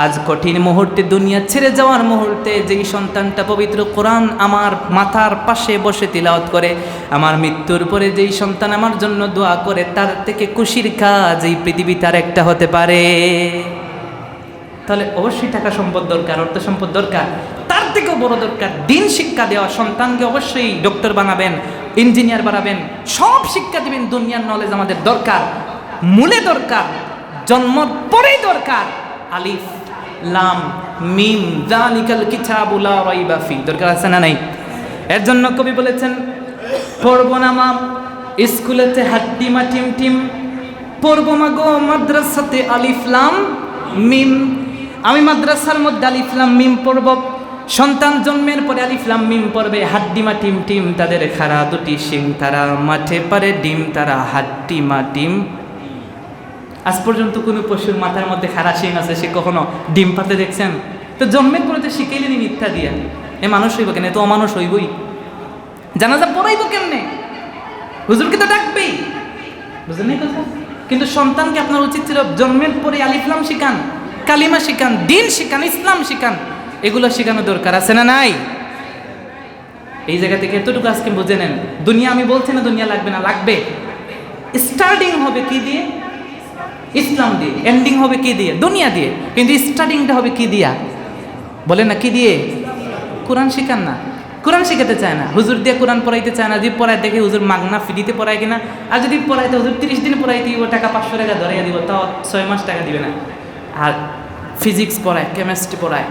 আজ কঠিন মুহূর্তে, দুনিয়া ছেড়ে যাওয়ার মুহূর্তে যেই সন্তানটা পবিত্র কোরআন আমার মাথার পাশে বসে তিলাওয়াত করে, আমার মৃত্যুর পরে যেই সন্তান আমার জন্য দোয়া করে, তার থেকে খুশির কাজ এই পৃথিবীতে আর একটা হতে পারে? তাহলে অবশ্যই টাকা সম্পদ দরকার, অর্থ সম্পদ দরকার, তার থেকেও বড় দরকার দিন শিক্ষা দেওয়া। সন্তানকে অবশ্যই ডক্টর বানাবেন, ইঞ্জিনিয়ার বানাবেন, সব শিক্ষা দিবেন, দুনিয়ার নলেজ আমাদের দরকার, মূলে দরকার, জন্মর পরেই দরকার। আলিফ লাম মিম যালিকাল কিতাবু লা রাইবা ফি, দরকার আছে না নাই? এর জন্য কবি বলেছেন, পড়ব না মা স্কুলেতে হাড্ডিমা টিম টিম, পড়ব মা গো মাদ্রাসাতে আলিফ লাম মিম। আমি মাদ্রাসার মধ্যে আলিফ লাম মিম পড়ব, সন্তান জন্মের পরে আলিফ লাম মিম পড়বে, হাড্ডিমা টিম টিম তাদের খাড়া দুটি শিং, তারা মাঠে পারে ডিম, তারা হাড্ডিমা টিম। আজ পর্যন্ত কোনো পশুর মাথার মধ্যে খাড়া শিং আছে, সে কখনো ডিম পাতে দেখছেন? তো জন্মের পরে তো শিখাইলেনি মিথ্যা দিয়া, এ মানুষ হইব কেন? এ তো অমানুষ হইবই। জানাজা পড়াইব কেমনে? হুজুরকে তো ডাকবেই, বুঝলেন এই কথা? কিন্তু সন্তানকে আপনার উচিত ছিল জন্মের পরে আলিফ লাম শিখান, কালিমা শিখান, দিন শিখান, ইসলাম শিখান, এগুলো শেখানো দরকার আছে না নাই? এই জায়গা থেকে এতটুকু আজকে বুঝে নেন, দুনিয়া আমি বলছি না দুনিয়া লাগবে না, লাগবে। স্টার্টিং হবে কি দিয়ে? ইসলাম দিয়ে, এন্ডিং হবে কি দিয়ে? দুনিয়া দিয়ে। কিন্তু স্টার্টিংটা হবে কি দিয়া? বলে না কি দিয়ে? কোরআন শিখান না, কোরআন শিখাতে চায় না, হুজুর দিয়ে কোরআন পড়াইতে চায় না। যদি পড়ায় দেখে হুজুর মাগনা ফ্রিতে পড়ায় কিনা, আর যদি পড়াইতে হুজুর 30 দিন পড়াইতে দিব, টাকা 500 টাকা ধরাইয়া দিব, তাও 6 মাস টাকা দিবে না। আর ফিজিক্স পড়ায়, কেমিস্ট্রি পড়ায়,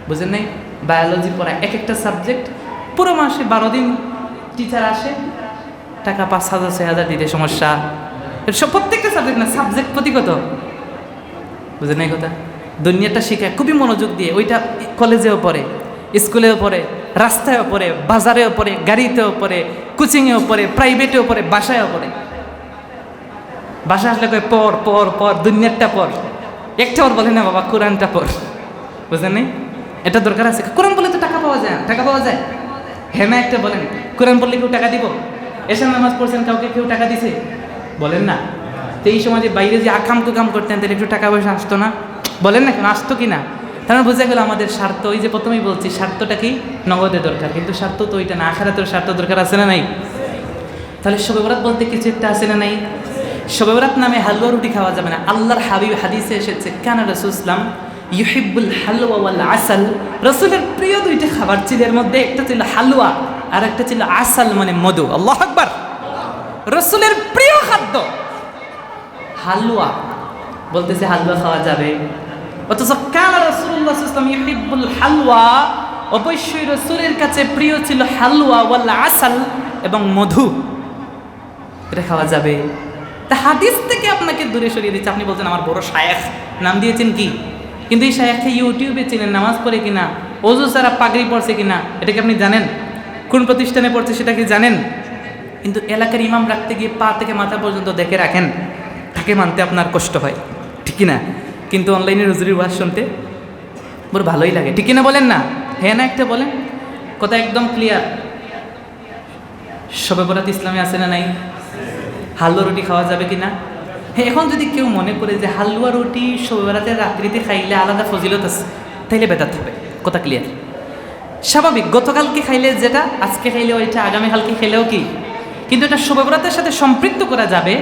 বুঝেন নাই, বায়োলজি পড়ায়, এক একটা সাবজেক্ট পুরো মাসে 12 দিন টিচার আসে, টাকা 5,000 6,000 দিতে সমস্যা। সব প্রত্যেকটা সাবজেক্ট না, সাবজেক্ট প্রতি কত, বুঝেন নাই কথা? দুনিয়াটা শিখায় খুবই মনোযোগ দিয়ে, ওইটা কলেজেও পড়ে, স্কুলেও পড়ে, রাস্তায়ও পড়ে, বাজারেও পড়ে, গাড়িতেও পড়ে, কোচিংয়েও পড়ে, প্রাইভেটেও পড়ে, বাসায়ও পড়ে। বাসা আসলে কয় পড় পড় পড়, দুনিয়ারটা পড়, একটা ওর বলে না বাবা কোরআনটা পড়, বুঝলেন নাই? এটা দরকার আছে। কোরআন বলে তো টাকা পাওয়া যায়, টাকা পাওয়া যায়। হ্যাঁ না একটা বলেন, কোরআন বললে কেউ টাকা দিব? এসব নামাজ পড়ছেন, কাউকে কেউ টাকা দিছে? বলেন না। তো এই সমাজে বাইরে যে আকাম কুকাম করতেন, তাহলে একটু টাকা পয়সা আসতো না? বলেন না, কেন আসতো কি না? তাহলে বোঝা গেল আমাদের স্বার্থ, ওই যে প্রথমেই বলছি, স্বার্থটা কি? নগদে দরকার, কিন্তু স্বার্থ তো ওইটা না, আখিরাতের স্বার্থ দরকার আছে না নাই? তাহলে শবে বরাত বলতে কিছু একটা আছে না নাই? শবে বরাত নামে হালুয়া রুটি খাওয়া যাবে না। আল্লাহর হাবিব হাদিসে এসেছে, কানা রাসূল ইসলাম ইউহিব্বুল হালওয়া ওয়াল আসাল, রাসূলের প্রিয় দুইটা খাবার ছিল, এর মধ্যে একটা ছিল হালুয়া আর একটা ছিল আসাল মানে মধু। আল্লাহু আকবার। রাসূলের প্রিয় খাদ্য হালুয়া, বলতেছে হালুয়া খাওয়া যাবে, অথচ কানা রাসূলুল্লাহ সাল্লাল্লাহু আলাইহি ওয়াসাল্লাম ইউহিব্বুল হালওয়া, অবশ্যই রাসূলের কাছে প্রিয় ছিল হালুয়া ওয়াল আসাল এবং মধু, এটা খাওয়া যাবে। তা হাদিস থেকে আপনাকে দূরে সরিয়ে দিচ্ছে। আপনি বলছেন আমার বড় শায়েখ, নাম দিয়েছেন কি, কিন্তু এই শায়েখকে ইউটিউবে চিনেন, নামাজ পড়ে কিনা, ওযু ছাড়া পাগড়ি পড়ছে কিনা, এটা কি আপনি জানেন? কোন প্রতিষ্ঠানে পড়ছে সেটা কি জানেন? কিন্তু এলাকার ইমাম রাখতে গিয়ে পা থেকে মাথা পর্যন্ত দেখে রাখেন, তাকে মানতে আপনার কষ্ট হয়, ঠিক না? কিন্তু অনলাইনে হুজুরির ওয়াজ শুনতে বড় ভালোই লাগে, ঠিক না? বলেন না, হ্যাঁ না একটা বলেন, কথা একদম ক্লিয়ার। শবে বরাত ইসলামে আছে না নাই? হালুয়া রুটি খাওয়া যাবে কিনা? হ্যাঁ, এখন যদি কেউ মনে করে যে হালুয়া রুটি শবে বরাতের রাত্রিতে খাইলে আলাদা ফজিলত আছে, তাইলে বেদাত হবে, কথা ক্লিয়ার। স্বাভাবিক, গতকালকে খাইলে যেটা, আজকে খাইলে ওইটা, আগামীকালকে খেলেও কি, কিন্তু এটা শবে বরাতের সাথে সম্পৃক্ত করা যাবে,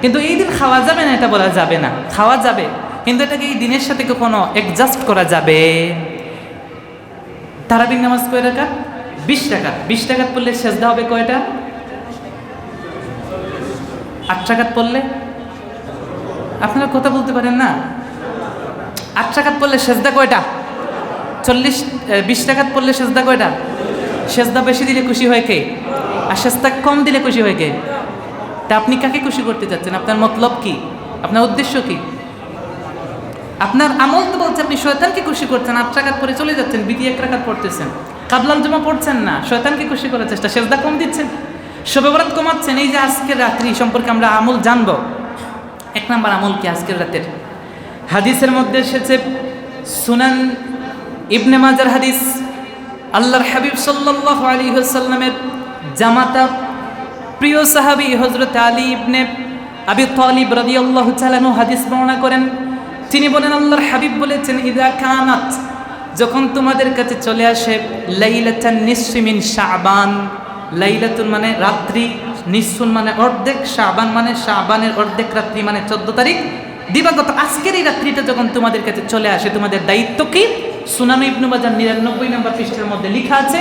কিন্তু এই দিন খাওয়া যাবে না এটা বলা যাবে না। খাওয়া যাবে, কিন্তু এটাকে এই দিনের সাথে কখনো অ্যাডজাস্ট করা যাবে। তারাবির নামাজ কয় রাকাত? 20 রাকাত। 20 রাকাত পড়লে সেজদা হবে কয়টা? 8 রাকাত পড়লে, আপনারা কথা বলতে পারেন না, 8 রাকাত পড়লে সেজদা কয়টা? 20 রাকাত পড়লে সেজদা কয়টা? সেজদা বেশি দিলে খুশি হয় কে? আর সেজদা কম দিলে খুশি হয় কে? তা আপনি কাকে খুশি করতে চাচ্ছেন? আপনার মতলব কি? আপনার উদ্দেশ্য কি? আপনার আমল তো বলছে আপনি শয়তানকে খুশি করছেন, 8 রাকাত পরে চলে যাচ্ছেন, বিধি 1 রাকাত পড়তেছেন, কাবলাল জমা পড়ছেন না, শয়তানকে খুশি করার চেষ্টা, সেজদা কম দিচ্ছেন, শবে বরাত কমাচ্ছেন। এই যে আজকের রাত্রি সম্পর্কে আমরা আমল জানবো, 1 নাম্বার আমল কি আজকের রাতের? হাদিসের মধ্যে এসেছে, সুনান ইবনে মাজার হাদিস, আল্লাহর হাবিব সাল্লাল্লাহু আলাইহি ওয়াসাল্লামের জামাতা প্রিয় সাহাবী হযরত আলী ইবনে আবি তালিব রাদিয়াল্লাহু তাআলা আনহু হাদিস বর্ণনা করেন। তিনি বলেন, আল্লাহর হাবিব বলেছেন, ইযা কানাত, যখন তোমাদের কাছে চলে আসে, লাইলাতান নিসফি মিন শাবান, লাইলাতুন মানে রাত্রি, নিসফুন মানে অর্ধেক, শাবান মানে শাবানের অর্ধেক রাত্রি মানে 14 তারিখ, দিবাগত আজকের এই রাত্রিটা যখন তোমাদের কাছে চলে আসে, তোমাদের দায়িত্ব কি? সুনান ইবনে মাজাহ 99 নম্বর পৃষ্ঠার মধ্যে লেখা আছে,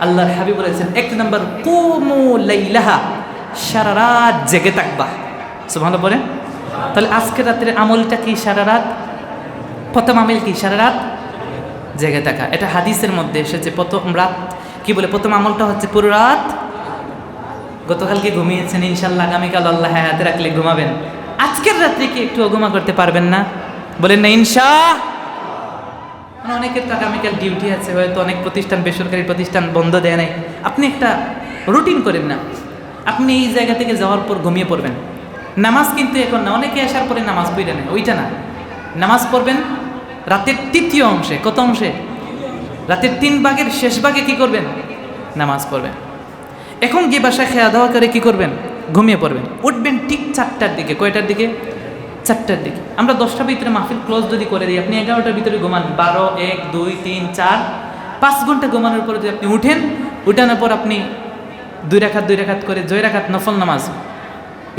আল্লাহর হাবিব বলেছেন, 1 নম্বর, কুমু লাইলাহা, সারা রাত জেগে থাকবা। সুবহানাল্লাহ বলেন। তাহলে আজকের রাতের আমলটা কি? সারা রাত। প্রথম আমল কি? সারা রাত জেগে থাকা। এটা হাদিসের মধ্যে এসেছে। প্রথম রাত কি বলে? প্রথম আমলটা হচ্ছে পুরো রাত। গতকালকে ঘুমিয়েছেন, ইনশাল্লাহ আগামীকাল আল্লাহ হায়াতে রাখলে ঘুমাবেন। আজকের রাত্রে কি একটু ঘুমা করতে পারবেন না? বলেন না ইনশাআল্লাহ। অনেকের তো আগামীকাল ডিউটি আছে, হয়তো অনেক প্রতিষ্ঠান, বেসরকারি প্রতিষ্ঠান বন্ধ দেয় নাই। আপনি একটা রুটিন করেন না, আপনি এই জায়গা থেকে যাওয়ার পর ঘুমিয়ে পড়বেন। নামাজ কিন্তু এখন না, অনেকে আসার পরে নামাজ পড়ে নেয়, ওইটা না। নামাজ পড়বেন রাতের 3য় অংশে। কত অংশে? রাতের 3 ভাগের শেষ ভাগে কি করবেন? নামাজ পড়বেন। এখন গিয়ে বাসায় খেয়া দাওয়া করে কি করবেন? ঘুমিয়ে পড়বেন। উঠবেন ঠিক 4টার দিকে। কয়টার দিকে? 4টার দিকে। আমরা 10টার ভিতরে মাহফিল ক্লোজ যদি করে দিই, আপনি 11টার ভিতরে ঘুমান, 12, 1, 2, 3, 4, 5 ঘন্টা ঘুমানোর পরে যদি আপনি উঠানোর পর আপনি 2 রাকাত করে 2 রাকাত নফল নামাজ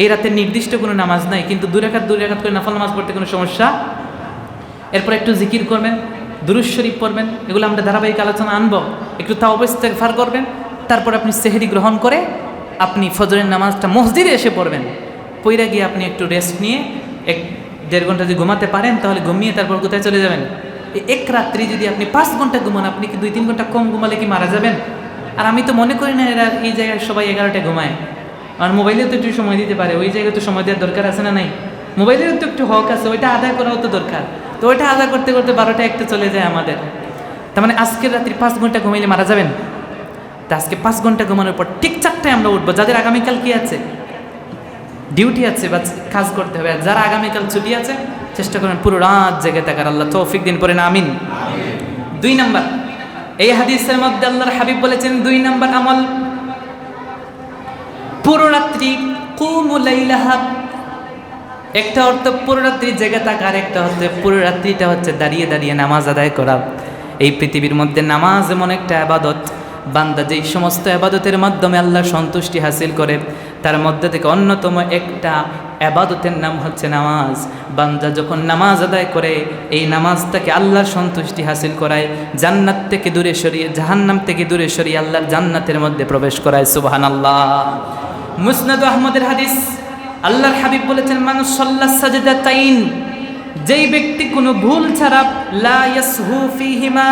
এই রাতে নির্দিষ্ট কোনো নামাজ নাই, কিন্তু 2 রাকাত করে নফল নামাজ পড়তে কোনো সমস্যা। এরপর একটু জিকির করবেন, দুরূদ শরীফ পড়বেন, এগুলো আমরা ধারাবাহিক আলোচনা আনবো। একটু তাওবা ইস্তেগফার করবেন, তারপর আপনি সেহরি গ্রহণ করে আপনি ফজরের নামাজটা মসজিদে এসে পড়বেন। পইরা গিয়ে আপনি একটু রেস্ট নিয়ে 1-1.5 ঘন্টা যদি ঘুমাতে পারেন তাহলে ঘুমিয়ে তারপর কোথায় চলে যাবেন। এক রাত্রি যদি আপনি 5 ঘন্টা ঘুমান, আপনি কি 2-3 ঘন্টা কম ঘুমালে কি মারা যাবেন? আর আমি তো মনে করি না এরা এই জায়গায় সবাই 11টায় ঘুমায়। আর মোবাইলেও তো একটু সময় দিতে পারে, ওই জায়গায় তো সময় দেওয়ার দরকার আছে না নাই? মোবাইলেরও তো একটু হক আছে, ওইটা আদায় করাও তো দরকার। তো ওইটা আদায় করতে করতে 12টা-1টা চলে যায় আমাদের। তার মানে আজকের রাত্রি 5 ঘন্টা ঘুমাইলে মারা যাবেন। তা আজকে 5 ঘন্টা ঘুমানোর পর ঠিক 4টায় আমরা উঠবো। যাদের আগামীকাল কি আছে, ডিউটি আছে বা কাজ করতে হবে, আর যারা আগামীকাল ছুটি আছে চেষ্টা করেন পুরো রাত জেগে থাকার। আল্লাহ তৌফিক দিন, পড়েন আমিন। 2 নাম্বার, এই হাদিসের মধ্যে আল্লাহর হাবিব বলেছেন 2 নাম্বার আমল, পুরো রাত্রি কুমু লাইলাহা। একটা অর্থ পুরো রাত্রি জেগে থাকা, আর একটা অর্থ পুরো রাত্রিটা হচ্ছে দাঁড়িয়ে দাঁড়িয়ে নামাজ আদায় করা। এই পৃথিবীর মধ্যে নামাজ এমন একটা ইবাদত, বান্দা যেই সমস্ত ইবাদতের মাধ্যমে আল্লাহর সন্তুষ্টি হাসিল করে তার মধ্যে থেকে অন্যতম একটা ইবাদতের নাম হচ্ছে নামাজ। বান্দা যখন নামাজ আদায় করে এই নামাজটাকে আল্লাহর সন্তুষ্টি হাসিল করায়, জান্নাত থেকে দূরে সরিয়ে, জাহান্নাম থেকে দূরে সরিয়ে আল্লাহর জান্নাতের মধ্যে প্রবেশ করায়। সুবহানাল্লাহ। মুসনাদ আহমদের হাদিস, আল্লাহর হাবিব বলেছেন মানুষ সাল্লাল্লাহু সাজদাতাইন, যেই ব্যক্তি কোনো ভুল ছাড়া, লা ইয়াসহু ফীহিমা,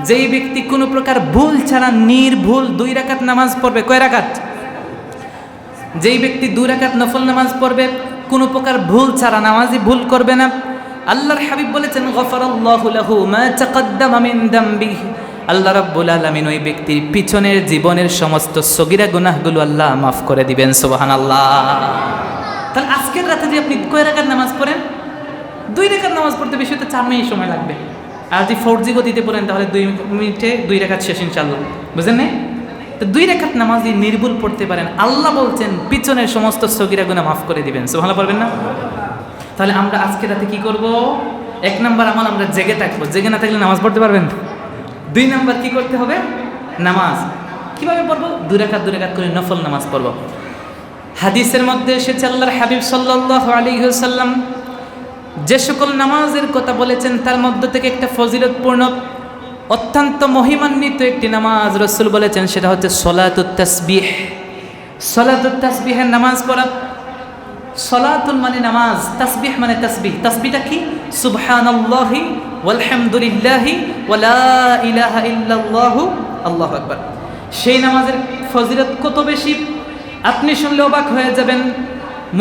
যেই ব্যক্তি কোনো প্রকার ভুল ছাড়া নির্ভুল 2 রাকাত নামাজ পড়বে। কয় রাকাত? যেই ব্যক্তি 2 রাকাত নফল নামাজ পড়বে কোনো প্রকার ভুল ছাড়া, নামাজই ভুল করবে না, আল্লাহর হাবিব বলেছেন গফারাল্লাহু লাহু মা তাকাদ্দামা মিন যামবিহি, আল্লাহ রাব্বুল আলামিন ওই ব্যক্তির পিছনের জীবনের সমস্ত সগীরা গুনাহগুলো আল্লাহ মাফ করে দিবেন। সুবহানাল্লাহ। তাহলে আজকের রাতে যদি আপনি কয় রাকাত নামাজ পড়েন, 2 রাকাত নামাজ পড়তে বেশি হতে 4 মিনিট সময় লাগবে। আর যদি 4G গতিতে পড়েন তাহলে 2 মিনিটে 2 রাকাত শেষ ইনশাআল্লাহ। বুঝলেন না? তো 2 রাকাত নামাজ যদি নির্ভুল পড়তে পারেন, আল্লাহ বলছেন পিছনের সমস্ত সগীরা গুনাহ মাফ করে দিবেন। সুবহানাল্লাহ পড়বেন না? তাহলে আমরা আজকে রাতে কি করব? 1 নাম্বার আমল, আমরা জেগে থাকবো। জেগে না থাকলে নামাজ পড়তে পারবেন? 2 নাম্বার কি করতে হবে? নামাজ কিভাবে পড়বো? 2 রাকাত করে নফল নামাজ পড়বো। হাদিসের মধ্যে এসেছে আল্লাহর হাবিব সাল্লাল্লাহু আলাইহি ওয়াসাল্লাম যে সকল নামাজের কথা বলেছেন তার মধ্যে থেকে একটা ফজিলতপূর্ণ, অত্যন্ত মহিমান্বিত একটি নামাজ রাসূল বলেছেন, সেটা হচ্ছে সলাতুত তাসবিহ। সলাতুত তাসবিহের নামাজ পড়া। সলাতুল মানে নামাজ, তাসবিহ মানে তাসবিহ। তাসবিহটা কি? সুবহানাল্লাহি ওয়ালহামদুলিল্লাহি ওয়া লা ইলাহা ইল্লাল্লাহু আল্লাহু আকবার। সেই নামাজের ফজিলত কত বেশি আপনি শুনলে অবাক হয়ে যাবেন।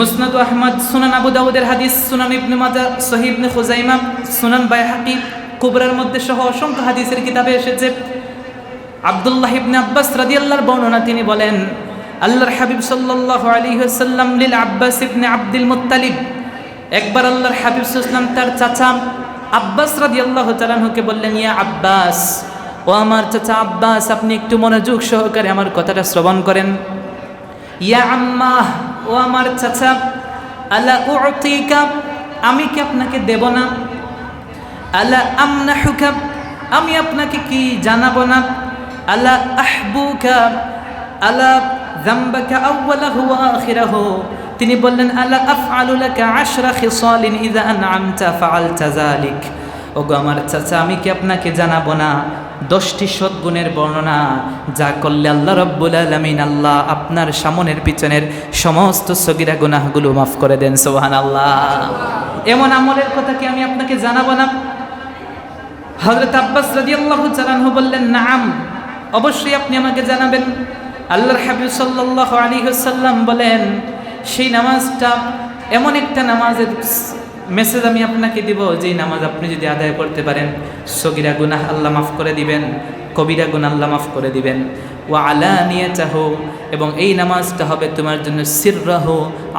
মুসনাদ আহমদ, সুনান আবু দাউদের হাদিস, সুনান ইবনে মাজাহ, সহিহ ইবনে খুজাইমা, সুনান বাইহাকি কুবরার মধ্যে সহ অসংখ্য হাদিসের কিতাবে এসেছে। আব্দুল্লাহ ইবনে আব্বাস রাদিয়াল্লাহু বর্ণনা, তিনি বলেন আল্লাহর হাবিব সাল্লাল্লাহু আলাইহি ওয়াসাল্লাম লিল আব্বাস ইবনে আব্দুল মুত্তালিব, একবার আল্লাহর হাবিব সাল্লাল্লাহু আলাইহি ওয়াসাল্লাম তার চাচা আব্বাস রাদিয়াল্লাহু তাআলা আনহুকে বললেন, ইয়া আব্বাস, ও আমার চাচা আব্বাস, আপনি একটু মনোযোগ সহকারে আমার কথাটা শ্রবণ করেন। ইয়া আম্মাহ, ও আমার চাচা, আলা উতিকা, আমি কি আপনাকে দেব না? আলা আমনাহুকা, আমি আপনাকে কি জানাবো না? আলা আহবুকা, আলা যামবাকা আউওয়ালাহু ওয়া আখিরাহু, তিনি বললেন আলা আফআলু লাকা 10 খিসালিন ইযা আন'আমতা ফাআলতা যালিক। ওগো আমার চাচা, আমি কি আপনাকে জানাবো না 10টি সদ্গুণের বর্ণনা, যা করলে আল্লাহ রাব্বুল আলামিন, আল্লাহ আপনার সামনের পিছনের সমস্ত সগীরা গুনাহগুলো মাফ করে দেন। সুবহানাল্লাহ। এমন আমলের কথা কি আমি আপনাকে জানাবো না? হযরত আব্বাস রাদিয়াল্লাহু তাআলা আনহু বললেন, নাম, অবশ্যই আপনি আমাকে জানাবেন। আল্লাহর হাবিব সাল্লাল্লাহু আলাইহি ওয়াসাল্লাম বলেন, সেই নামাজটা এমন একটা নামাজের মেসেজ আমি আপনাকে দিব, যেই নামাজ আপনি যদি আদায় করতে পারেন, সগীরা গুনাহ আল্লাহ মাফ করে দিবেন, কবিরা গুনাহ আল্লাহ মাফ করে দিবেন। ওয়া আলানিয়াতাহু, এবং এই নামাজটা হবে তোমার জন্য সিররাহু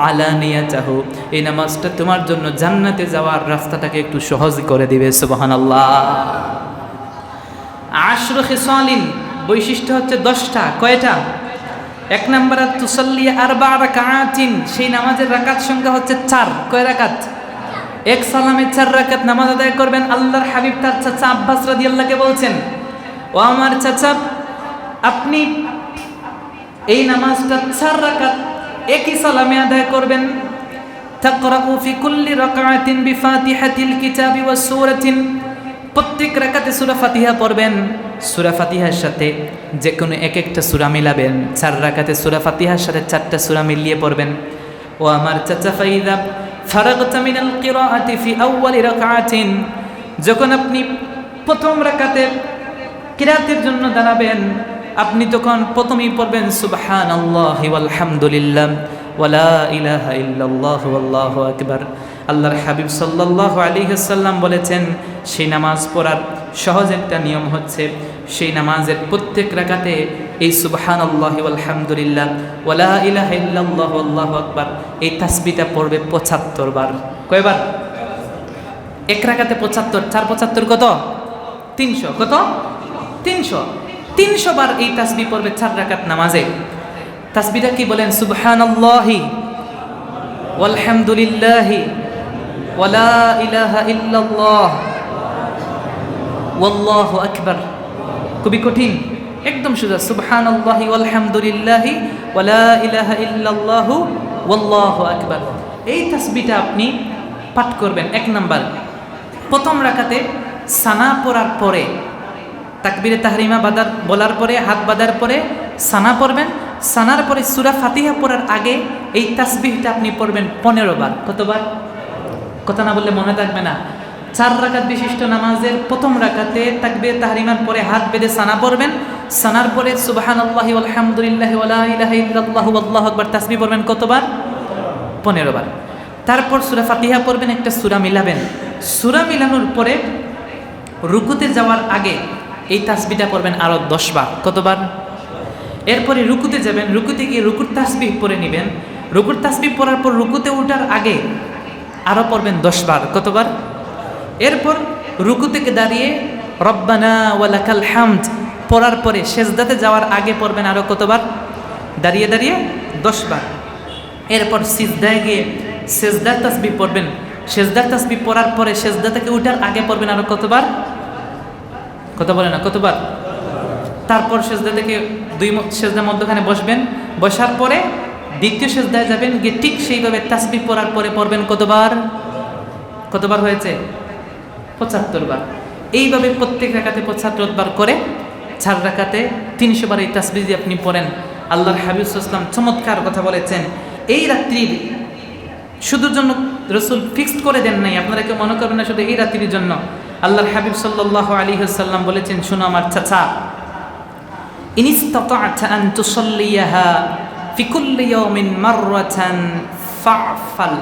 আলানিয়াতাহু, এই নামাজটা তোমার জন্য জান্নাতে যাওয়ার রাস্তাটাকে একটু সহজ করে দিবে। সুবহানাল্লাহ। 10 খিসালিন, বৈশিষ্ট্য হচ্ছে 10টা। কয়টা? 1 নাম্বার তুসাল্লি 4 রাকাতিন, সেই নামাজের রাকাত সংখ্যা হচ্ছে 4। কয় রাকাত? 1 সালামে 4 রাকাত নামাজ আদায় করবেন। আল্লাহর হাবিব তার চাচা আব্বাস রাদিয়াল্লাহুকে বলছেন, ও আমার চাচা, আপনি এই নামাজটা 4 রাকাত একই সালামে আদায় করবেন। তাকরাউ ফি কুল্লি রাকাআতিন বিফাতিহাতিল কিতাবি ওয়াস সূরাতিন, প্রত্যেক রাকাতে সূরা ফাতিহা পড়বেন। সূরা ফাতিহার সাথে যে কোনো একটা সূরা মিলাবেন। 4 রাকাতে সূরা ফাতিহার সাথে 4টা সূরা মিলিয়ে পড়বেন। ও আমার চাচা, ফাইদা ফারাগতা মিনাল কিরাআতি ফি আউয়ালি রাকাআতিন, যখন আপনি প্রথম রাকাতে কিরাতের জন্য দাঁড়াবেন, আপনি তখন প্রথমেই পড়বেন সুবহানাল্লাহি ওয়াল হামদুলিল্লাহ ওয়ালা ইলাহা ইল্লাল্লাহু আল্লাহু আকবার। আল্লাহর হাবিব সাল্লাল্লাহু আলাইহি ওয়াসাল্লাম বলেছেন, সেই নামাজ পড়ার সহজ একটা নিয়ম হচ্ছে, সেই নামাজের প্রত্যেক রাকাতে এই সুবহানাল্লাহি ওয়াল হামদুলিল্লাহ ওয়ালা ইলাহা ইল্লাল্লাহু আল্লাহু আকবার এই তাসবিহটা পড়বে 75 বার। কয়বার? এক রাকাতে 75, 4 75 কত? 300। কত? 300 বার এই তাসবিহ পড়বে 4 রাকাত নামাজে। তাসবিহটা কি বলেন? সুবহানাল্লাহি ওয়াল হামদুলিল্লাহি ওয়ালা ইলাহা ইল্লাল্লাহ ওয়াল্লাহু আকবার। খুবই কঠিন, একদম সোজা। সুবহানাল্লাহি ওয়াল হামদুলিল্লাহি ওয়ালা ইলাহা ইল্লাল্লাহু ওয়াল্লাহু আকবার। এই তাসবিহটা আপনি পাঠ করবেন। 1 নাম্বার, প্রথম রাকাতে সানা পড়ার পরে, তাকবীরে তাহরিমা বলার পরে, হাত বাঁধার পরে সানা পড়বেন। সানার পরে সূরা ফাতিহা পড়ার আগে এই তাসবিহটা আপনি পড়বেন 15 বার। কতবার? কথা না বললে মনে থাকবে না। 4 রাকাত বিশিষ্ট নামাজের প্রথম রাকাতে তাকবীরে তাহরিমার পরে হাত বেঁধে সানা পড়বেন। সানার পরে সুবহানাল্লাহি ওয়াল হামদুলিল্লাহি ওয়ালা ইলাহা ইল্লাল্লাহু আল্লাহু আকবার তাসবিহ পড়বেন কতবার? 15 বার। তারপর সূরা ফাতিহা পড়বেন, একটা সূরা মিলাবেন। সূরা মিলানোর পরে রুকুতে যাওয়ার আগে এই তাসবিহটা পড়বেন আরো 10 বার। কতবার? এরপরে রুকুতে যাবেন, রুকুতে গিয়ে রুকুর তাসবিহ পড়ে নেবেন। রুকুর তাসবিহ পড়ার পর রুকুতে ওঠার আগে আরো পড়বেন 10 বার। কতবার? এরপর রুকু থেকে দাঁড়িয়ে রব্বানা ওয়ালাকাল হামদ পড়ার পরে সেজদাতে যাওয়ার আগে পড়বেন আরো কতবার? দাঁড়িয়ে দাঁড়িয়ে 10 বার। এরপর সিজদায় গিয়ে সেজদার তাসবিহ পড়বেন। সেজদার তাসবিহ পড়ার পরে সেজদা থেকে ওঠার আগে পড়বেন আরো কতবার? কথা বলে না, কতবার? তারপর সেজদা থেকে 2 সেজদার মধ্যখানে বসবেন। বসার পরে দ্বিতীয় সেজদায় যাবেন, গিয়ে ঠিক সেইভাবে তাসবিহ পড়ার পরে পড়বেন কতবার? কতবার হয়েছে? 75 বার। এইভাবে প্রত্যেক রাকাতে 75 বার করে 4 রাকাতে 300 বার এই তাসবিহ দিয়ে আপনি পড়েন। আল্লাহর হাবিব সাল্লাল্লাহু আলাইহি ওয়াসাল্লাম চমৎকার কথা বলেছেন। এই রাত্রির শুধুর জন্য রাসূল ফিক্সড করে দেন নাই, আপনারা কেউ মনে করবেন না শুধু এই রাত্রির জন্য। আল্লাহর হাবিব সাল্লাল্লাহু আলাইহি ওয়াসাল্লাম বলেছেন, শুনো আমার চাচা, ইনিস্তাতা'তা আন তুসাল্লিয়াহা ফি কুল্লি ইয়াউমিন মাররাতান ফা'ফাল।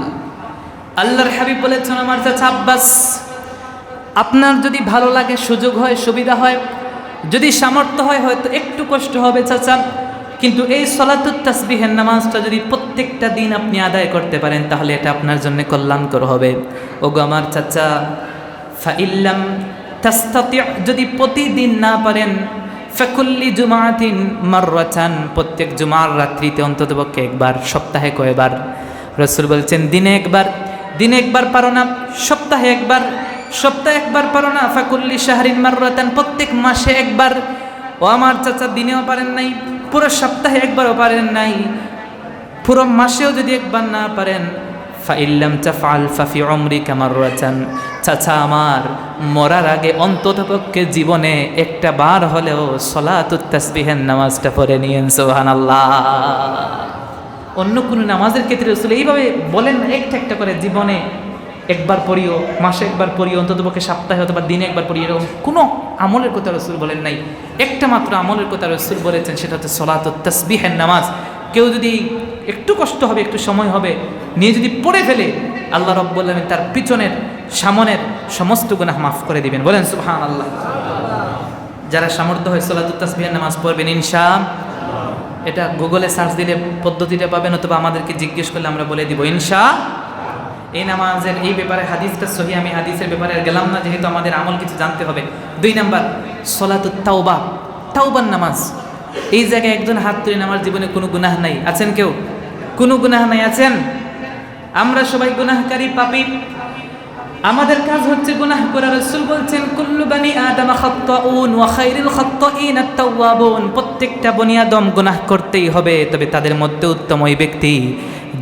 আল্লাহর হাবিব বলেছেন, আমার চাচা আব্বাস, আপনার যদি ভালো লাগে, সুযোগ হয়, সুবিধা হয়, যদি সামর্থ্য হয়, হয়তো একটু কষ্ট হবে চাচা, কিন্তু এই সলাতুত তাসবিহের নামাজটা যদি প্রত্যেকটা দিন আপনি আদায় করতে পারেন তাহলে এটা আপনার জন্য কল্যাণকর হবে। ওগো আমার চাচা, ফাইল্লাম তাস্তাতি', যদি প্রতিদিন না পারেন, ফাকুল্লি জুমাতিন মাররাতান, প্রত্যেক জুমার রাত্রিতে অন্ততপক্ষে একবার। সপ্তাহে কয়বার? রাসূল বলছেন দিনে একবার। দিনে একবার পারো না, সপ্তাহে একবার। সপ্তাহে একবার পারো না, ফাকুল্লি শাহরিন মাররাতান, প্রত্যেক মাসে একবার। ও আমার চাচা, দিনেও পারেন নাই, পুরো সপ্তাহে একবারও পারেন নাই, পুরো মাসেও যদি একবার না পারেন, ফাইল্লাম তাফআল ফাফি উমরিকা মাররাতান, চাচা আমার, মরার আগে অন্ততপক্ষে জীবনে একটা বার হলেও সলাতুত তাসবিহের নামাজটা পড়ে নিয়েন। সুবহানাল্লাহ। অন্য কোনো নামাজের ক্ষেত্রে রাসূল এইভাবে বলেন না, একটা করে জীবনে একবার পড়িও, মাসে একবার পড়িও, অন্ততপক্ষে সপ্তাহে অথবা দিনে একবার পড়িও, এরকম কোনো আমলের কথা রাসূল বলেন নাই। একটা মাত্র আমলের কথা রাসূল বলেছেন, সেটা হচ্ছে সলাতুত তাসবিহের নামাজ। কেউ যদি একটু কষ্ট হবে, একটু সময় হবে, নিয়ে যদি পড়ে ফেলে, আল্লাহ রাব্বুল আলামিন তার পিছনের সামনের সমস্ত গুনাহ মাফ করে দিবেন। বলেন সুবহানাল্লাহ। যারা সামর্থ্য হয় সলাতুত তাসবিহের নামাজ পড়বেন ইনশাআল্লাহ। এটা গুগলে সার্চ দিলে পদ্ধতিটা পাবেন, অথবা আমাদেরকে জিজ্ঞেস করলে আমরা বলে দিব ইনশাআল্লাহ। এই নামাজের এই ব্যাপারে হাদিসটা সহি, আমি হাদিসের ব্যাপারে গেলাম না, যেহেতু আমাদের আমল কিছু জানতে হবে। 2 নাম্বার, সলাতুত তাওবা, তাওবার নামাজ। এই জায়গায় একজন হাত তুলেন, আমার জীবনে কোনো গুনাহ নাই। আছেন কেউ? কোনো গুনাহ নাই? আছেন? আমরা সবাই গুনাহকারী, পাপী। আমাদের কাজ হচ্ছে গুনাহ করা। রাসূল বলছেন কুল্লু বানি আদম খাত্তাউন ওয়া খায়রুল খাত্তাইন আত-তাওয়াবুন, প্রত্যেকটা বনি আদম গুনাহ করতেই হবে, তবে তাদের মধ্যে উত্তম ওই ব্যক্তি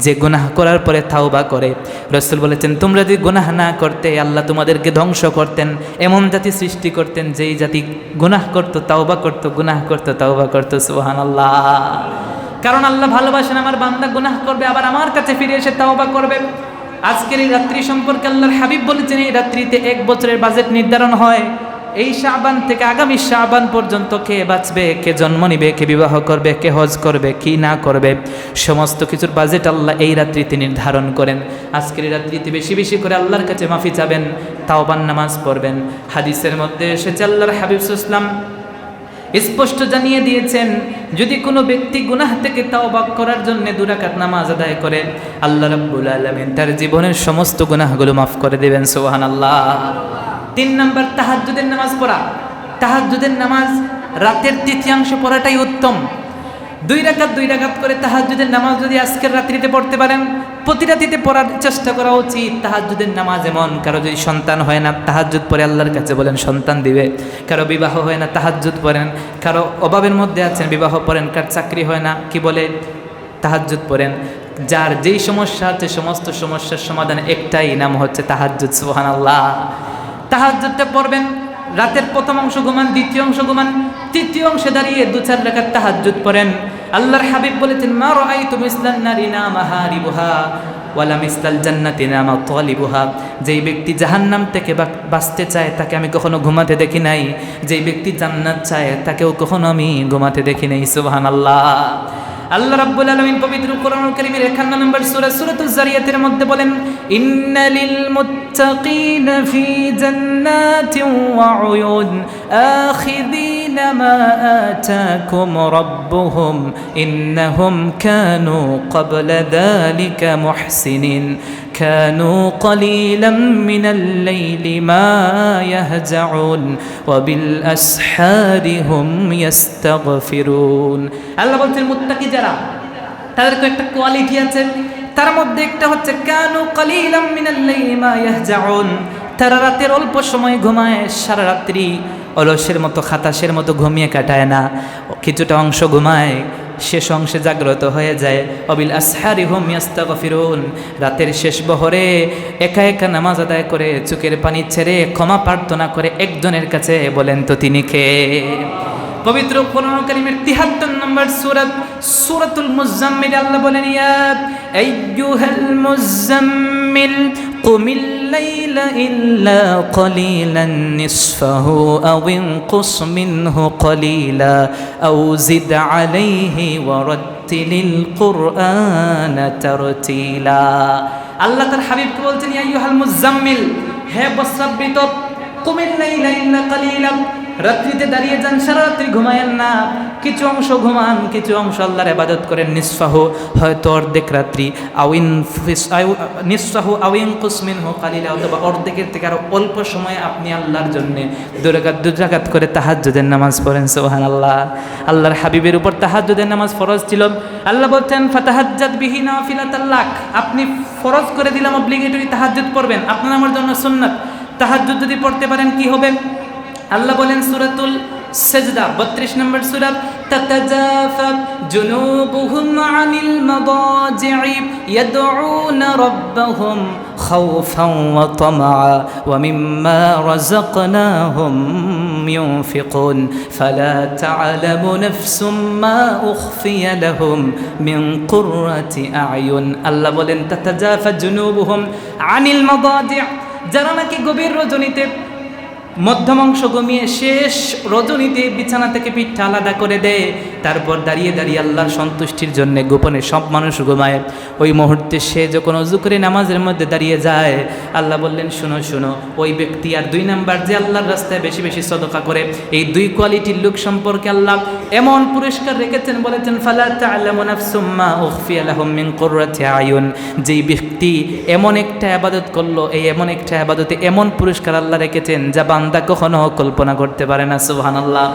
যে গুনাহ করার পরে তাওবা করে। রাসূল বলেছেন তোমরা যদি গুনাহ না করতে আল্লাহ তোমাদেরকে ধ্বংস করতেন, এমন জাতি সৃষ্টি করতেন যেই জাতি গুনাহ করত তাওবা করত, গুনাহ করত তাওবা করত। সুবহানাল্লাহ। কারণ আল্লাহ ভালোবাসেন আমার বান্দা গুনাহ করবে আবার আমার কাছে ফিরে এসে তাওবা করবে। আজকের এই রাত্রি সম্পর্কে আল্লাহর হাবিব বলেছেন এই রাত্রিতে 1 বছরের বাজেট নির্ধারণ হয়। এই শাবান থেকে আগামী শাবান পর্যন্ত কে বাঁচবে, কে জন্ম নিবে, কে বিবাহ করবে, কে হজ করবে, কি না করবে, সমস্ত কিছুর বাজেট আল্লাহ এই রাত্রিতে নির্ধারণ করেন। আজকের এই রাত্রিতে বেশি বেশি করে আল্লাহর কাছে মাফি চাবেন, তাওবার নামাজ পড়বেন। হাদিসের মধ্যে এসেছে আল্লাহর হাবিব সাল্লাল্লাহু আলাইহি ওয়াসাল্লাম স্পষ্ট জানিয়ে দিয়েছেন যদি কোনো ব্যক্তি গুনাহ থেকে তাওবা করার জন্য 2 রাকাত নামাজ আদায় করে আল্লাহ রাব্বুল আলামিন তার জীবনের সমস্ত গুনাহগুলো মাফ করে দেবেন। সুবহানাল্লাহ। 3 নাম্বার তাহাজ্জুদের নামাজ পড়া। তাহাজ্জুদের নামাজ রাতের তৃতীয়াংশ পড়াটাই উত্তম। 2 রাকাত করে তাহাজ্জুদের নামাজ যদি আজকের রাত্রিতে পড়তে পারেন, প্রতি রাতিতে পড়ার চেষ্টা করা উচিত। তাহাজ্জুদের নামাজ এমন, কারো যদি সন্তান হয় না তাহাজ্জুদ পড়ে আল্লাহর কাছে বলেন সন্তান দিবে, কারো বিবাহ হয় না তাহাজ্জুদ পড়েন, কারো অভাবের মধ্যে আছেন বিবাহ পড়েন, কার চাকরি হয় না কি বলে তাহাজ্জুদ পড়েন। যার যেই সমস্যা আছে সমস্ত সমস্যার সমাধান একটাই, নাম হচ্ছে তাহাজ্জুদ। সুবহানাল্লাহ। তাহাজ্জুদটা পড়বেন, রাতের প্রথম অংশ ঘুমান, দ্বিতীয় অংশ ঘুমান, তৃতীয় অংশে দাঁড়িয়ে 2-4 রাকাত তাহাজ্জুদ পড়েন। আল্লাহর হাবিব বলেছেন মা রাআইতু মিসলান নারি নামা হারিবুহা ওয়ালা মিসলাল জান্নাতি নামা তালিবুহা। যেই ব্যক্তি জাহান্নাম থেকে বাঁচতে চায় তাকে আমি কখনো ঘুমাতে দেখি নাই, যেই ব্যক্তি জান্নাত চায় তাকেও কখনো আমি ঘুমাতে দেখি নাই। সুবহানাল্লাহ। আল্লাহ রাব্বুল আলামিন পবিত্র কোরআনুল কারীমের 51 নম্বর সূরা সূরাতুজ যারিয়াতের মধ্যে বলেন ইন্নালিল মুত্তাকিনা ফি জান্নাতিন ওয়া উয়ুন আখিযিনা মা আতাকুম রাব্বুহুম ইন্নাহুম কানু ক্বাবলা যালিকা মুহসিনিন كانوا قليلا من الليل ما يهجعون وبالأسحار هم يستغفرون। আল্লাহ বলছেন মুত্তাকি যারা, তাদের তো একটা কোয়ালিটি আছে, তার মধ্যে একটা হচ্ছে কানু কলিলাম মিনাল লাইলি মা ইয়াহজাউন, তারা রাতের অল্প সময় ঘুমায়, সারা রাত্রি অলসের মতো খাতাসের মতো ঘুমিয়ে কাটায় না, কিছুটা অংশ ঘুমায়, শেষ অংশে জাগ্রত হয়ে যায়। অবিল আসহারি হুম ইয়াস্তাগফিরুন, রাতের শেষ বহরে একা একা নামাজ আদায় করে চোখের পানি ছেড়ে ক্ষমা প্রার্থনা করে একজনের কাছে, বলেন তো তিনি কে? পবিত্র কোরআনুল কারীমের 73 নম্বর সূরাতুল মুজাম্মিল আল্লাহ বলেন ইয়া আইয়ুহাল মুজাম্মিল কুমিল লাইলা ইল্লা কলিলান নিসফাহু আও ইনকুস মিনহু কলিলা আও জিদ আলাইহি ওয়া রাত্তিলিল কুরআনা তারতিলা। আল্লাহ তার হাবিবকে বলছেন ইয়া আইয়ুহাল মুজাম্মিল, হে বস্ত্রাবৃত, কুমিল লাইলা ইল্লা কলিলা, রাত্রিতে দাঁড়িয়ে যান, সারা রাত্রি ঘুমায়েন না, কিছু অংশ ঘুমান, কিছু অংশ আল্লাহর ইবাদত করেন। নিসফাহু, হয়তো অর্ধেক রাত্রি, নিসফাহু আও ইনকুস মিনহু কালিলা, অথবা অর্ধেকের থেকে আরো অল্প সময় আপনি আল্লাহর জন্য 2 রাকাত করে তাহাজ্জুদের নামাজ পড়েন। সুবহানাল্লাহ। আল্লাহর হাবিবের উপর তাহাজ্জুদের নামাজ ফরজ ছিল। আল্লাহ বলতেন ফাতাহাজ্জাদ বিহি নাফিলাতাল লাক, আপনি ফরজ করে দিলাম অব্লিগেটরি তাহাজ্জুদ পড়বেন, আপনার আমার জন্য সুন্নাত। তাহাজ্জুদ যদি পড়তে পারেন কি হবে? আল্লাহ বলেন সূরাতুল সাজদা 32 নম্বর সূরা তাতাজাফা জুনুবুহুম আনিল মাদাজি'i ইয়াদউনা রাব্বাহুম খাওফান ওয়া তামআ ওয়া মিম্মা রাযাকনাহুম ইউনফিকুন ফালা তা'লামু নাফসুম মা উখফিয়া লাহুম মিন কুররাতি আ'য়ুন। আল্লাহ বলেন তাতাজাফা জুনুবুহুম আনিল মাদাজি', যারা নাকি গভীর রজনীতে মধ্যম অংশ ঘুমিয়ে শেষ রজনীতে বিছানা থেকে পিঠটা আলাদা করে দেয়, তারপর দাঁড়িয়ে দাঁড়িয়ে আল্লাহর সন্তুষ্টির জন্য গোপনে সব মানুষ ঘুমায়, ওই মুহূর্তে সে যখন ওযু করে নামাজের মধ্যে দাঁড়িয়ে যায়, আল্লাহ বললেন শোনো শোনো, ওই ব্যক্তি আর 2 নাম্বার যে আল্লাহর রাস্তায় বেশি বেশি সদকা করে, এই 2 কোয়ালিটির লোক সম্পর্কে আল্লাহ এমন পুরস্কার রেখেছেন, বলেছেন ফালা তা'লামু নাফসুম মা উখফিয়া লাহুম মিন কুররাতি আ'য়ুন। যেই ব্যক্তি এমন একটা ইবাদত করলো, এই এমন একটা ইবাদতে এমন পুরস্কার আল্লাহ রেখেছেন যা বান্দা কখনো কল্পনা করতে পারে না। সুবহানাল্লাহ।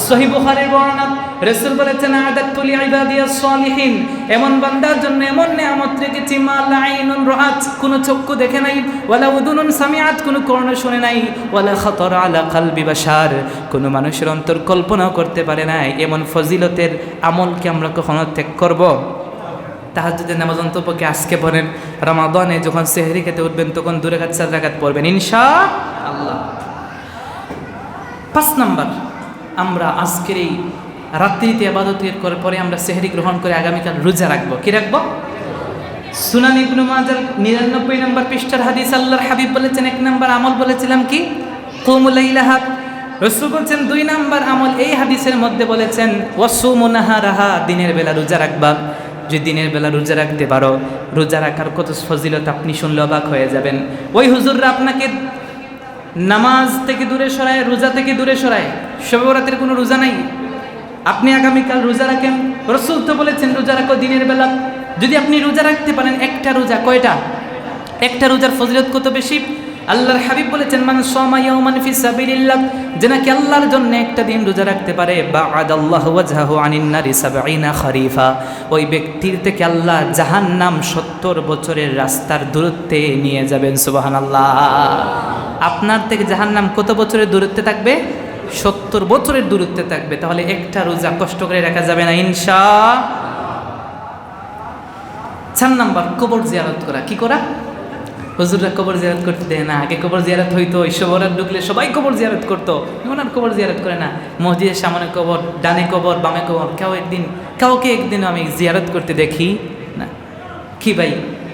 সহিহ বুখারীর বর্ণনা রাসূল বলেছেন আ'দাতু লিইবাদিয়াস সালিহিন, এমন বান্দার জন্য এমন নিয়ামত রেখেছি মা লা আইনুন রাআত, কোন চক্ষু দেখে নাই, ওয়ালা উযুনুন সামিআত, কোন কর্ণ শুনে নাই, ওয়ালা খাতার আলা কলবি বাশার, কোন মানুষের অন্তর কল্পনাও করতে পারে নাই। এমন ফজিলতের আমলকে আমরা কখনো ত্যাগ করব? তাহাজ্জুদের নামাজ অন্তপক্ষে আজকে পড়েন, রমাদানে যখন সেহরি খেতে উঠবেন তখন 2 রাকাত 4 রাকাত পড়বেন ইনশাআল্লাহ। 5 নাম্বার, আমরা আজকের এই রাত্রিতে ইবাদতের পরে আমরা সেহরি গ্রহণ করে আগামীকাল রোজা রাখবো। কি রাখবো? সুনান ইবনে মাজাহ 99 নম্বর পৃষ্ঠার হাদিস, আল্লাহর হাবিব বলেছেন 1 নাম্বার আমল বলেছিলাম কি? কুমুল লাইলাহা। রাসূল বলেছেন 2 নাম্বার আমল এই হাদিসের মধ্যে বলেছেন ওয়াসুমু নাহারাহা, দিনের বেলা রোজা রাখবা। যদি দিনের বেলা রোজা রাখতে পারো, রোজা রাখার কত ফজিলত আপনি শুনলে অবাক হয়ে যাবেন। ওই হুজুররা আপনাকে নামাজ থেকে দূরে সরায়, রোজা থেকে দূরে সরায়। শবে বরাতের কোনো রোজা নাই, আপনি আগামীকাল রোজা রাখেন। রাসূল তো বলেছেন রোজা রাখো দিনের বেলা। যদি আপনি রোজা রাখতে পারেন, একটা রোজা, কয়টা? একটা রোজার ফজিলত কত বেশি। আল্লাহর হাবিব বলেছেন মান সামা ইয়াওমান ফি সাবিলিল্লাহ, যে নাকি আল্লাহর জন্য একটা দিন রোজা রাখতে পারে, বা'আদাল্লাহু ওয়াজহাহু আনিন নারি 70 খরিফা, ওই ব্যক্তির থেকে আল্লাহ জাহান্নাম 70 বছরের রাস্তার দূরত্বে নিয়ে যাবেন। সুবহানাল্লাহ। আপনার থেকে জাহান্নাম কত বছরের দূরত্বে থাকবে? 70 বছরের দূরত্বে থাকবে। তাহলে একটা রোজা কষ্ট করে রাখা যাবে না ইনশাআল্লাহ। 4 নাম্বার, কবর জিয়ারত করা। কি করা? হুজুররা কবর জিয়ারত করতে দেয় না। আগে কবর জিয়ারত হইতো, শবরাত ঢুকলে সবাই কবর জিয়ারত করতো, এখন আর কবর জিয়ারত করে না। মসজিদের সামনে কবর, ডানে কবর, বামে কবর, কাউকে একদিন আমি জিয়ারত করতে দেখি না। কি ভাই,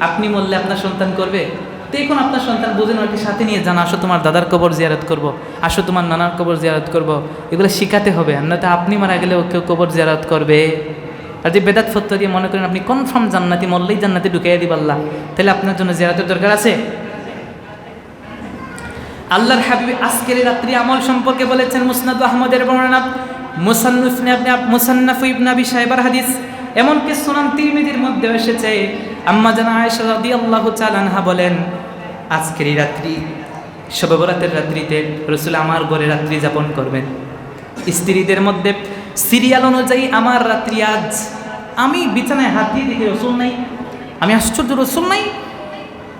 আপনি মরলে আপনার সন্তান করবে? তো এখন আপনার সন্তান বোঝেন, ওকে সাথে নিয়ে যান, আসো তোমার দাদার কবর জিয়ারত করব, আসো তোমার নানার কবর জিয়ারত করব, এগুলো শিখাতে হবে। নয়তো আপনি মারা গেলেও কেউ কবর জিয়ারত করবে। আর যে বেদাত ফতোয়া দিয়ে মনে করেন আপনি কনফার্ম জান্নাতি, মরলেই জান্নাতি ঢুকাইয়া দিব আল্লাহ, তাহলে আপনার জন্য জিয়ারতের দরকার আছে? আল্লাহর হাবিব আজকের রাত্রি আমল সম্পর্কে বলেছেন মুসনাদ আহমদের বর্ণনা, মুসান্নাফ ইবনে আবি শাইবার হাদিস, এমনকি সুনান তিরমিজির মধ্যে এসেছে। আম্মা জানা আয়েশা রাদিয়াল্লাহু তাআলা আনহা বলেন, আজকের রাত্রি শবে বরাতের রাত্রিতে রাসূল আমার ঘরে রাত্রি যাপন করবেন। স্ত্রীদের মধ্যে সিরিয়াল অনুযায়ী আমার রাত্রি আজ। আমি বিছানায় হাত দিয়ে দেখি রাসূল নাই। আমি আশ্চর্য, রাসূল নাই।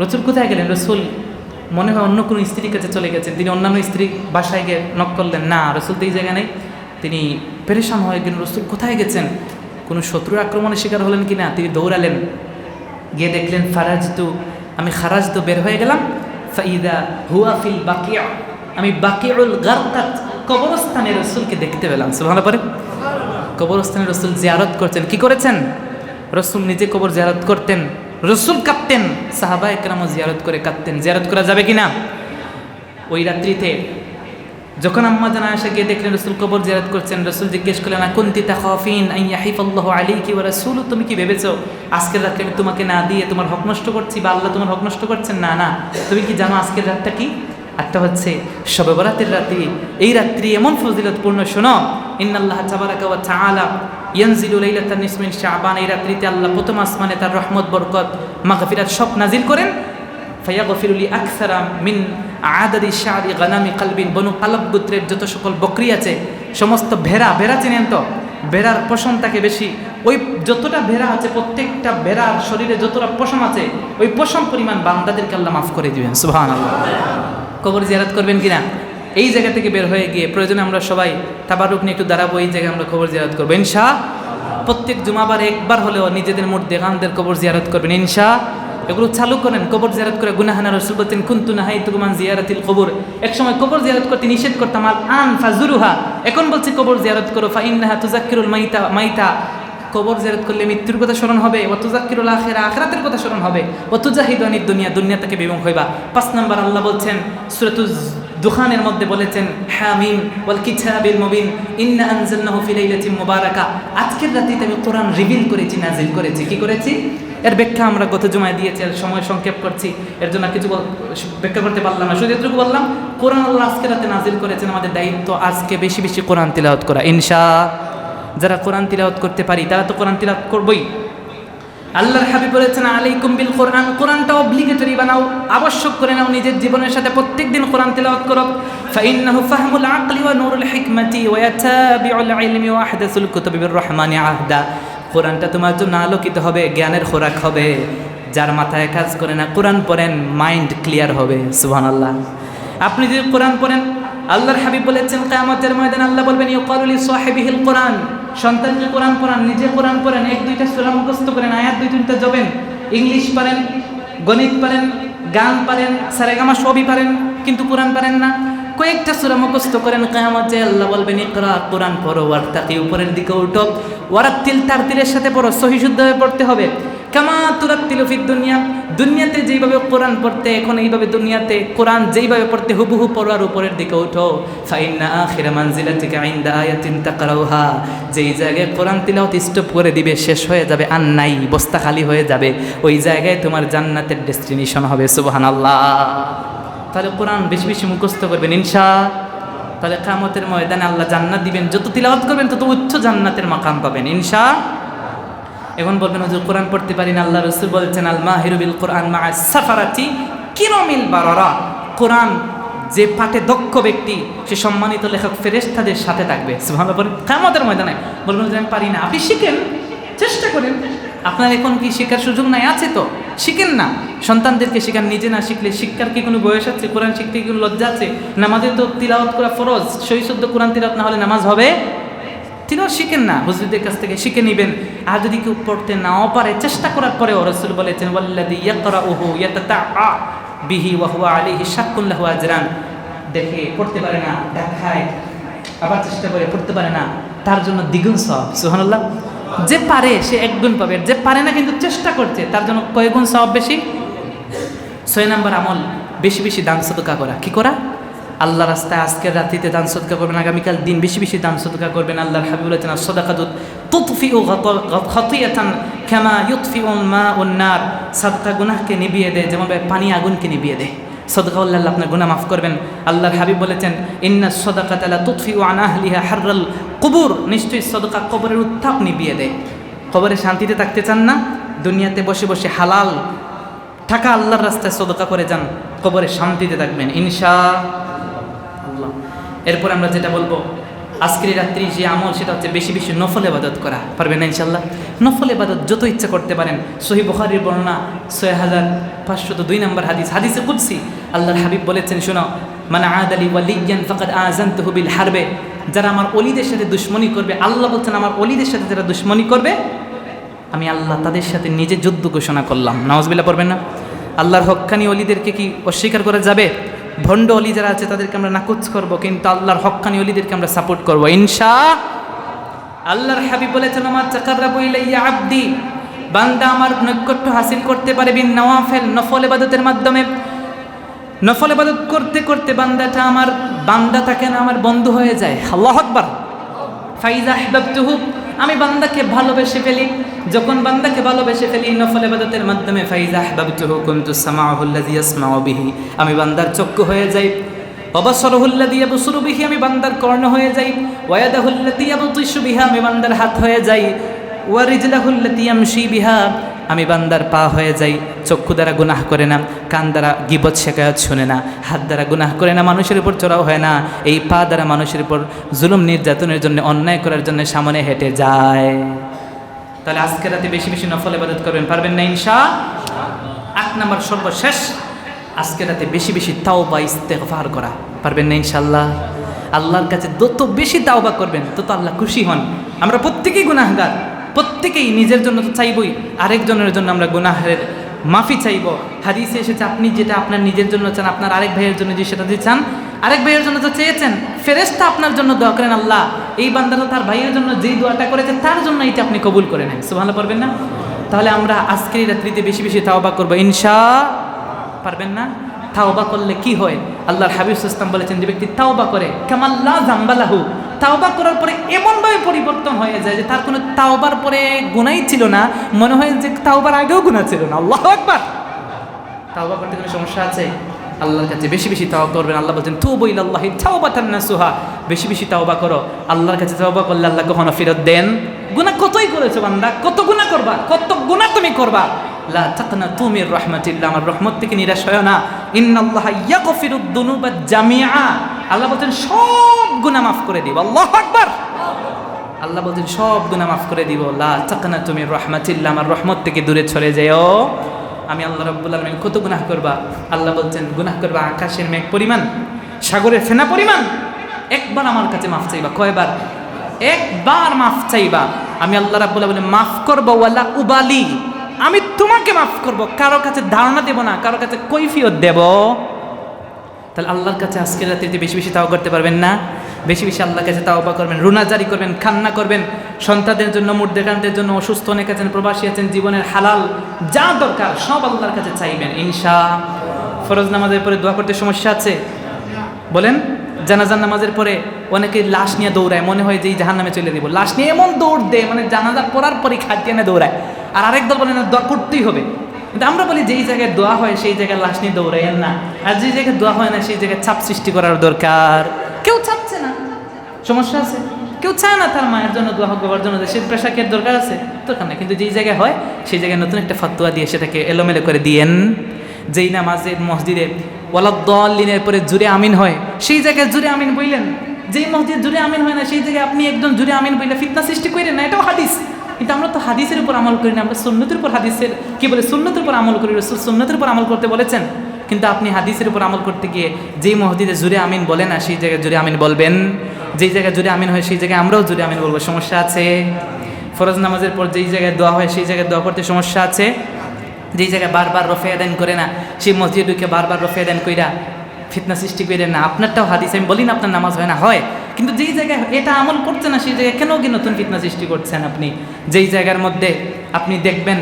রাসূল কোথায় গেলেন? রাসূল মনে হয় অন্য কোনো স্ত্রীর কাছে চলে গেছেন। তিনি অন্যান্য স্ত্রী বাসায় গিয়ে নক করলেন, না, রাসূল তো এই জায়গায় নেই। তিনি পেরেশান হয়ে গেলেন, রাসূল কোথায় গেছেন? কোনো শত্রুর আক্রমণের শিকার হলেন কি না? তিনি দৌড়ালেন, গিয়ে দেখলেন আমি খারাজতু বের হয়ে গেলাম। ফাইদা হুয়া ফিল বাকিয়া, আমি বাকিউল গারকাত কবরস্থানে রাসূলকে দেখতে পেলাম। সুবহানাল্লাহ। পরে কবরস্থানে রাসূল জিয়ারত করছেন। কি করেছেন? রাসূল নিজে কবর জিয়ারত করতেন, রাসূল কাঁদতেন, সাহাবায়ে কেরামও জিয়ারত করে কাঁদতেন। জিয়ারত করা যাবে কিনা? ওই রাত্রিতে যখন আম্মা জানা আয়েশা গিয়ে দেখলেন রাসূল কবর জিয়ারত করছেন, রাসূল জিজ্ঞেস করলেন, কুনতি তাখাফিন আন ইয়াহিফাল্লাহু আলাইকি ওয়া রাসূলু, তুমি কি ভেবেছো আজকের রাতে আমি তোমাকে না দিয়ে তোমার হক নষ্ট করছি, বা আল্লাহ তোমার হক নষ্ট করছেন? না না, তুমি কি জানো আজকের রাতটা কি? একটা হচ্ছে শবে বরাতের রাত্রি। এই রাত্রি এমন ফজিলতপূর্ণ, শোনো, ইন্নাল্লাহ তাবারাকা ওয়া তাআলা ইয়ানজিলু লাইলাতান নিসফি মিন শাবান, এই রাত্রিতে আল্লাহ প্রথম আসমানে তার রহমত, বরকত, মাগফিরাত সব নাজিল করেন। ফায়াগফিরু লি আকসারা মিন আদাদি শারি গানামি কলবিন, বনু কালব গোত্রের যত সকল বকরি আছে, সমস্ত ভেড়া চিনেন তো, ভেড়ার পশম থাকে বেশি, ওই যতটা ভেড়া আছে প্রত্যেকটা ভেড়ার শরীরে যতটা পশম আছে ওই পশম পরিমাণ বান্দাদেরকে আল্লাহ মাফ করে দিবেন। সুবহানাল্লাহ। কবর জিয়ারত করবেন কিনা? এই জায়গা থেকে বের হয়ে গিয়ে প্রয়োজনে আমরা সবাই তাবারুক নিয়ে একটু দাঁড়াবো, এই জায়গায় আমরা কবর জিয়ারত করবো ইনশাআল্লাহ। প্রত্যেক জুমাবার একবার হলেও নিজেদের মুর্দেগানদের কবর জিয়ারত করবেন ইনশাআল্লাহ। এগুলো চালু করেন। কবর জিয়ারত করে গুনাহ না। রাসূল বলেন কুনতু নাহাইতুকুম আন জিয়ারাতিল কবর, এক সময় কবর জিয়ারত করতে নিষেধ করতাম, আল আন ফাজুরুহা, এখন বলছি কবর জিয়ারত করো। ফা ইন্নাহা তুযাক্কিরুল মাইতা, কবর জিয়ারত করলে মৃত্যুর কথা স্মরণ হবে, ওয়া তুযাক্কিরুল আখিরা, আখিরাতের কথা স্মরণ হবে, ওয়া তুজাহিদু আনিদ দুনিয়া, দুনিয়া থেকে বিমুখ হইবা। 5 নাম্বার আল্লাহ বলছেন সূরাতুজ দুখানের মধ্যে বলেছেন, হামিম ওয়াল কিতাবিল মুবিন ইন্না আনজালনাহু ফি লাইলাতিন মুবারাকা, আজকের রাতে আমি কোরআন রিভিল করেছি, নাজিল করেছি। কি করেছি? এর ব্যাখ্যা আমরা গত জুমায় দিয়েছি, আর সময় সংক্ষেপ করছি, এর জন্য কিছু ব্যাখ্যা করতে পারলাম না। শুধু এতটুকু বললাম, কোরআন আল্লাহ আজকের রাতে নাজিল করেছেন। আমাদের দায়িত্ব আজকে বেশি বেশি কোরআন তিলাওয়াত করা ইনশাআল্লাহ। যারা কোরআন তিলাওয়াত করতে পারি তারা তো কোরআন তিলাওয়াত করবই। আল্লাহর হাবিব বলেছেন আলাইকুম বিল কোরআন, কোরআনটা অব্লিগেটরি বানাও, আবশ্যক করে নাও, নিজের জীবনের সাথে প্রত্যেকদিন কোরআন তেলাওয়াত করো। ফাইন্নাহু ফাহমুল আকলি ওয়া নূরুল হিকমাতি ওয়া ইয়াতাবিউল ইলমি ওয়া আহদাসুল কুতুবি বির রহমানি আহদা। কোরআনটা তোমার জন্য আলোকিত হবে, জ্ঞানের খোরাক হবে। যার মাথায় কাজ করে না, কোরআন পড়েন, মাইন্ড ক্লিয়ার হবে। সুবহানাল্লাহ। আপনি যদি কোরআন পড়েন, আল্লাহর হাবিব বলেছেন কিয়ামতের ময়দানে আল্লাহ বলবেন ইউকালু লি সাহিবিহিল কোরআন, সন্তানকে কোরআন পড়ান, নিজে কোরআন পড়েন, এক দুইটা সূরা মুখস্থ করেন, আয়াত দুই তিনটা জবেন, ইংলিশ পারেন, গণিত পারেন, গান পারেন, সারেগামা সবই পারেন, কিন্তু কোরআন পারেন না। কয়েকটা সূরা মুখস্থ করেন, কিয়ামতে আল্লাহ বলবেন ইকরা, কোরআন পড়ো, ওয়ারতাকি, উপরের দিকে উঠো, ওয়ারাত্তিল, তারতিলের সাথে পড়ো, সহি শুদ্ধভাবে পড়তে হবে। কামা তুরাত্তিলু ফিদ দুনিয়া, দুনিয়াতে যেইভাবে কোরআন পড়তে, এখন এইভাবে দুনিয়াতে কোরআন যেইভাবে পড়তে হুবহু পড়ো আর উপরের দিকে উঠো। ফাইন্না আখিরা মানজিলাতিকা ইনদা আয়াতিন তাকরাউহা, যেই জায়গায় কোরআন তিলাওয়াত স্টপ করে দিবে, শেষ হয়ে যাবে, আর নাই, বস্তা খালি হয়ে যাবে, ওই জায়গায় তোমার জান্নাতের ডেস্টিনেশন হবে। সুবহানাল্লাহ। তাহলে কোরআন বেশি বেশি মুখস্থ করবেন ইনশাআল্লাহ। তাহলে কিয়ামতের ময়দানে আল্লাহ জান্নাত দিবেন, যত তিলাওয়াত করবেন তত উচ্চ জান্নাতের মাকাম পাবেন ইনশাআল্লাহ। এখন বলবেন হুজুর কোরআন পড়তে পারি না, আল্লাহ রাসূল বলছেন আল মাহিরু বিল কোরআন মা সাফারাতি কিরামিল বারারা, কোরআন যে পাঠে দক্ষ ব্যক্তি সে সম্মানিত লেখক ফেরেশতাদের সাথে থাকবে। সুবহানাল্লাহ। কিয়ামতের ময়দানে বলবেন যে আমি পারি না, আপনি শিখেন, চেষ্টা করেন। আপনার এখন কি শেখার সুযোগ নাই? আছে তো, শিখেন না, সন্তানদেরকে শেখান। নিজে না শিখলে শিক্ষার কি কোনো বয়স আছে? কোরআন শিখতে কি কোনো লজ্জা আছে? নামাজে তো তিলাওয়াত করা ফরজ, সহি শুদ্ধ কোরআন তিলাওয়াত না হলে নামাজ হবে? তিনিও শিখেন না, হুজুরদের কাছ থেকে শিখে নেবেন। আর যদি কেউ পড়তে নাও পারে, চেষ্টা করার পরেও রাসূল বলেছেন ওয়াল্লাযী ইয়াকরাউহু ইয়াতাতাআ বিহি ওয়া হুয়া আলাইহি শাক্কুন লাহু আজরান, দেখে পড়তে পারে না, দেখায়, আবার চেষ্টা করে পড়তে পারে না, তার জন্য দ্বিগুণ সওয়াব। সুবহানাল্লাহ। যে পারে সে এক গুণ পাবে, যে পারে না কিন্তু চেষ্টা করছে, তার জন্য কয় গুণ সওয়াব বেশি? 6 নম্বর আমল, বেশি বেশি দান সদকা করা। কি করা? আল্লাহ রাস্তায় আজকের রাত্রিতে দান সদকা করবেন, আগামীকাল দিন বেশি বেশি দান সদকা করবেন। আল্লাহর হাবিব বলেছেন সাদাকাতু তুতফিউ খাতিয়াতান কামা ইউতফিউল মাউন নার, সাদকা গুনাহকে নিভিয়ে দেয় যেভাবে পানি আগুনকে নিভিয়ে দেয়। সদকা করলে আল্লাহ আপনার গুনাহ মাফ করবেন। আল্লাহর হাবিব বলেছেন ইন্নাস সাদাকাতা লা তুতফিউ আন আহলিহা হাররাল কুবুর, নিশ্চয়ই সদকা কবরের উত্তাপ নিভিয়ে দেয়। কবরে শান্তিতে থাকতে চান না? দুনিয়াতে বসে বসে হালাল টাকা আল্লাহর রাস্তায় সদকা করে যান, কবরে শান্তিতে থাকবেন ইনশাআল্লাহ। এরপর আমরা যেটা বলবো, আজকের রাত্রি যে আমল সেটা হচ্ছে বেশি বেশি নফল ইবাদত করা। পারবেন না ইনশাআল্লাহ? নফল ইবাদত যত ইচ্ছা করতে পারেন। সহিহ বুখারীর বর্ণনা 6502 নম্বর হাদিস, হাদিসে কুদসি, আল্লাহর হাবিব বলেছেন শোনো, মান আদালি ওয়ালিয়ান ফাকাদ আযানতুহু বিল হারবে, যারা আমার ওলিদের সাথে দুশমনি করবে, আল্লাহ বলছেন আমার ওলিদের সাথে যারা দুশমনি করবে, আমি আল্লাহ তাদের সাথে নিজে যুদ্ধ ঘোষণা করলাম। নাউজুবিল্লাহ পড়বেন না? আল্লাহর হক্কানি অলিদেরকে কি অস্বীকার করা যাবে? ভণ্ড অলি যারা আছে তাদেরকে আমরা নাকচ করব, কিন্তু আল্লাহর হক্কানি অলিদেরকে আমরা সাপোর্ট করব ইনশাআল্লাহ। আল্লাহর হাবিব বলেছেন আমার তাকাররাবু ইলাইয়া আবদি, বান্দা আমার নৈকট্য হাসিল করতে পারে বিন নওয়াফিল, নফল ইবাদতের মাধ্যমে। নফল ইবাদত করতে করতে বান্দাটা আমার বান্দা থাকে না, আমার বন্ধু হয়ে যায়। আল্লাহু আকবার। ফাইজা আহবাবতুহু, আমি বান্দাকে ভালোবেসে ফেলি, যখন বান্দাকে ভালোবেসে ফেলি নফল ইবাদতের মাধ্যমে, ফাইজা আহবাবতুহু কুনতু সামাউহু আল্লাযী ইয়াসমাউ বিহি, আমি বান্দার চক্ষু হয়ে যাই। ওয়া বাসারুহু আল্লাযী ইয়াবসুরু বিহি, আমি বান্দার কর্ণ হয়ে যাই। ওয়া ইয়াদাহু আল্লাতী ইয়াবতিশু বিহা, আমি বান্দার হাত হয়ে যাই। ওয়া রিজলাহু আল্লাতী ইয়ামশি বিহা, আমি বান্দার পা হয়ে যাই। চক্ষু দ্বারা গুনাহ করে না, কান দ্বারা গীবত শেখায়ত শুনে না, হাত দ্বারা গুনাহ করে না, মানুষের উপর চড়াও হয় না, এই পা দ্বারা মানুষের উপর জুলুম নির্যাতনের জন্য, অন্যায় করার জন্য সামনে হেঁটে যায়। তাহলে আজকে রাতে বেশি বেশি নফল ইবাদত করবেন, পারবেন না ইনশাআল্লাহ। 8 নম্বর সর্বশেষ, আজকে রাতে বেশি বেশি তাওবা ইস্তেগফার করা, পারবেন না ইনশাআল্লাহ। আল্লাহর কাছে যত বেশি তাওবা করবেন তত আল্লাহ খুশি হন। আমরা প্রত্যেকেই গুনাহগার, প্রত্যেকেই নিজের জন্য তো চাইবই, আরেকজনের জন্য আমরা গুনাহের মাফি চাইব। হাদিসে এসেছে আপনি যেটা আপনার নিজের জন্য চান, আপনার আরেক ভাইয়ের জন্য যে সেটা দিয়ে চান, আরেক ভাইয়ের জন্য তো চেয়েছেন, ফেরেশতা আপনার জন্য দোয়া করেন, আল্লাহ এই বান্দাটা তার ভাইয়ের জন্য যেই দোয়াটা করেছে তার জন্য এটা আপনি কবুল করে নেন। সুবহানাল্লাহ পড়বেন না? তাহলে আমরা আজকের রাত্রিতে বেশি বেশি তাওবা করবো ইনশাআল্লাহ। পারবেন না? তাওবা করলে কি হয়? আল্লাহর হাবিব সাল্লাল্লাহু আলাইহি ওয়াসাল্লাম বলেছেন যে ব্যক্তি তাওবা করে কামাল্লা যামবালাহু, তাওবা করার পরে এমনভাবে পরিবর্তন হয়ে যায় যে তার কোনো তাওবার পরে গুনাহই ছিল না, মনে হয় যে তাওবার আগেও গুনাহ ছিল না। আল্লাহু আকবার। তাওবা করতে কোনো সমস্যা আছে? আল্লাহর কাছে বেশি বেশি তাওবা করবেন। আল্লাহ বলেন তুবু ইলাল্লাহি তাওবাতান নাসুহা, বেশি বেশি তাওবা করো। আল্লাহর কাছে তাওবা করলে আল্লাহ কখনো ফেরত দেন? গুনাহ কতই করেছো বান্দা, কত গুনাহ করবা, কত গুনাহ তুমি করবা, লা তাকনাতু মির রাহমাতিল্লাহ, আমার রহমত থেকে নিরাশ হয় না। ইন্নাল্লাহা ইয়াগফিরুদ দুনুবা জামিআ, আল্লাহ বলেন সব গুনাহ মাফ করে দিব। আল্লাহু আকবার। আল্লাহ বলেন সব গুনাহ মাফ করে দিব। লা তাকনাতু মির রাহমাতিল্লাহ, আমার রহমত থেকে দূরে সরে যেও। আমি আল্লাহ রাব্বুল আলামিন কত গুনাহ করবা, আল্লাহ বলছেন গুনাহ করবা আকাশের মেঘ পরিমাণ, সাগরের ফেনা পরিমাণ, একবার আমার কাছে মাফ চাইবা। কয়বার? একবার মাফ চাইবা। আমি আল্লাহ রাব্বুল আলামিন মাফ করব, ওয়ালা উবালি, আমি তোমাকে মাফ করব, কারো কাছে ধারণা দেব না, কারো কাছে কৈফিয়ত দেব। তাহলে আল্লাহর কাছে আজকের রাত্রিতে বেশি বেশি তাওবা করতে পারবেন না? বেশি বেশি আল্লাহর কাছে তাওবা করবেন, রুনাজারি করবেন, কান্না করবেন, সন্তানদের জন্য, মুর্দেকানদের জন্য, অসুস্থ অনেক আছেন, প্রবাসী আছেন, জীবনের হালাল যা দরকার সব আল্লাহর কাছে চাইবেন ইনশাআল্লাহ। ফরজ নামাজের পরে দোয়া করতে সমস্যা আছে? বলেন। জানাজার নামাজের পরে অনেকে লাশ নিয়ে দৌড়ায়, মনে হয় যে এই জাহান্নামে চলে দিব, লাশ নিয়ে এমন দৌড় দেয়, মানে জানাজা পড়ার পরে খাটিয়ে এনে দৌড়ায়। আর আরেক দল বলে না দোয়া করতেই হবে। কিন্তু আমরা বলি যেই জায়গায় দোয়া হয় সেই জায়গায় লাশ নিয়ে দৌড়াইয়েন না, আর যেই জায়গায় দোয়া হয় না সেই জায়গায় চাপ সৃষ্টি করার দরকার। কেউ চাচ্ছে না, সমস্যা আছে? কেউ চায় না তার মায়ের জন্য দোয়া হওয়ার জন্য, সে প্রেশাকের দরকার আছে, দরকার না। কিন্তু যেই জায়গায় হয় সেই জায়গায় নতুন একটা ফতোয়া দিয়ে সেটাকে এলোমেলো করে দিয়েন। যেই নামাজের মসজিদে ওয়ালাদ্দাল্লিনের পরে জুরে আমিন হয় সেই জায়গায় জুরে আমিন বললেন। যেই মসজিদে জুরে আমিন হয় না সেই জায়গায় আপনি একজন জুরে আমিন বললে ফিতনা সৃষ্টি করেন না, এটাও হাদিস। কিন্তু আমরা তো হাদিসের উপর আমল করি না, আমরা সুন্নতের উপর হাদিসের কি বলে সুন্নতের উপর আমল করি। রাসূল সুন্নতের উপর আমল করতে বলেছেন, কিন্তু আপনি হাদিসের উপর আমল করতে গিয়ে যেই মসজিদে জুরে আমিন বলে না সেই জায়গায় জুরে আমিন বলবেন, যেই জায়গায় জুরে আমিন হয় সেই জায়গায় আমরাও জুরে আমিন বলবো। সমস্যা আছে? ফরজ নামাজের পর যেই জায়গায় দোয়া হয় সেই জায়গায় দোয়া করতে সমস্যা আছে? যেই জায়গায় বারবার রফে আদান করে না সেই মসজিদে ঢুকে বারবার রফে আদান কইরা ফিতনা সৃষ্টি করেন না। আপনারটাও হাদিস, আমি বলি না আপনার নামাজ হয় না, হয়, কিন্তু যেই জায়গায় এটা আমল করছে না সেই জায়গায় কেন কি নতুন ফিতনা সৃষ্টি করছেন আপনি? যেই জায়গার মধ্যে আপনি দেখবেন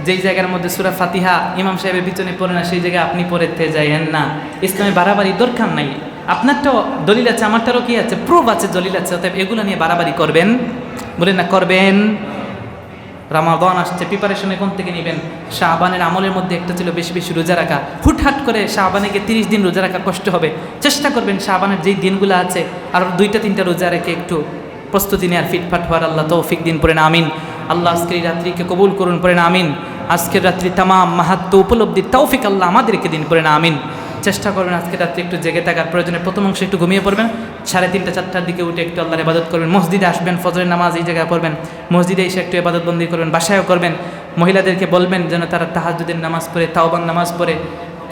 যেই জায়গার মধ্যে সূরা ফাতিহা ইমাম সাহেবের পিছনে পড়ে না সেই জায়গায় আপনি পড়তে যাইয়েন না। ইসলামে বাড়াবাড়ি দরকার নাই। আপনারটাও দলিল আছে, আমারটারও কি আছে, প্রুফ আছে, দলিল আছে, অতএব এগুলো নিয়ে বাড়াবাড়ি করবেন, বলেন না করবেন। রমাদান আসছে, প্রিপারেশন এখন থেকে নেবেন। শাবানের আমলের মধ্যে একটা ছিল বেশি বেশি রোজা রাখা। হুটহাট করে শাবানে গিয়ে 30 দিন রোজা রাখা কষ্ট হবে। চেষ্টা করবেন শাবানের যেই দিনগুলো আছে আর 2-3টা রোজা রেখে একটু প্রস্তুতি নেওয়ার, ফিটফাট হওয়ার। আল্লাহ তৌফিক দিন, পড়েন আমিন। আল্লাহ আজকের এই রাত্রিকে কবুল করুন, পড়েন আমিন। আজকের রাত্রি তামাম মাহাত্ম উপলব্ধির তৌফিক আল্লাহ আমাদেরকে দিন, পড়েন আমিন। চেষ্টা করবেন আজকে রাত্রে একটু জেগে থাকার, প্রয়োজনে প্রথম অংশে একটু ঘুমিয়ে পড়বেন, 3:30-4টার দিকে উঠে একটু আল্লাহর ইবাদত করবেন। মসজিদে আসবেন, ফজরের নামাজ এই জায়গায় পড়বেন, মসজিদে এসে একটু ইবাদত বন্দি করবেন, বাসায়ও করবেন। মহিলাদেরকে বলবেন যেন তারা তাহাজ্জুদের নামাজ পড়ে, তাওবার নামাজ পড়ে,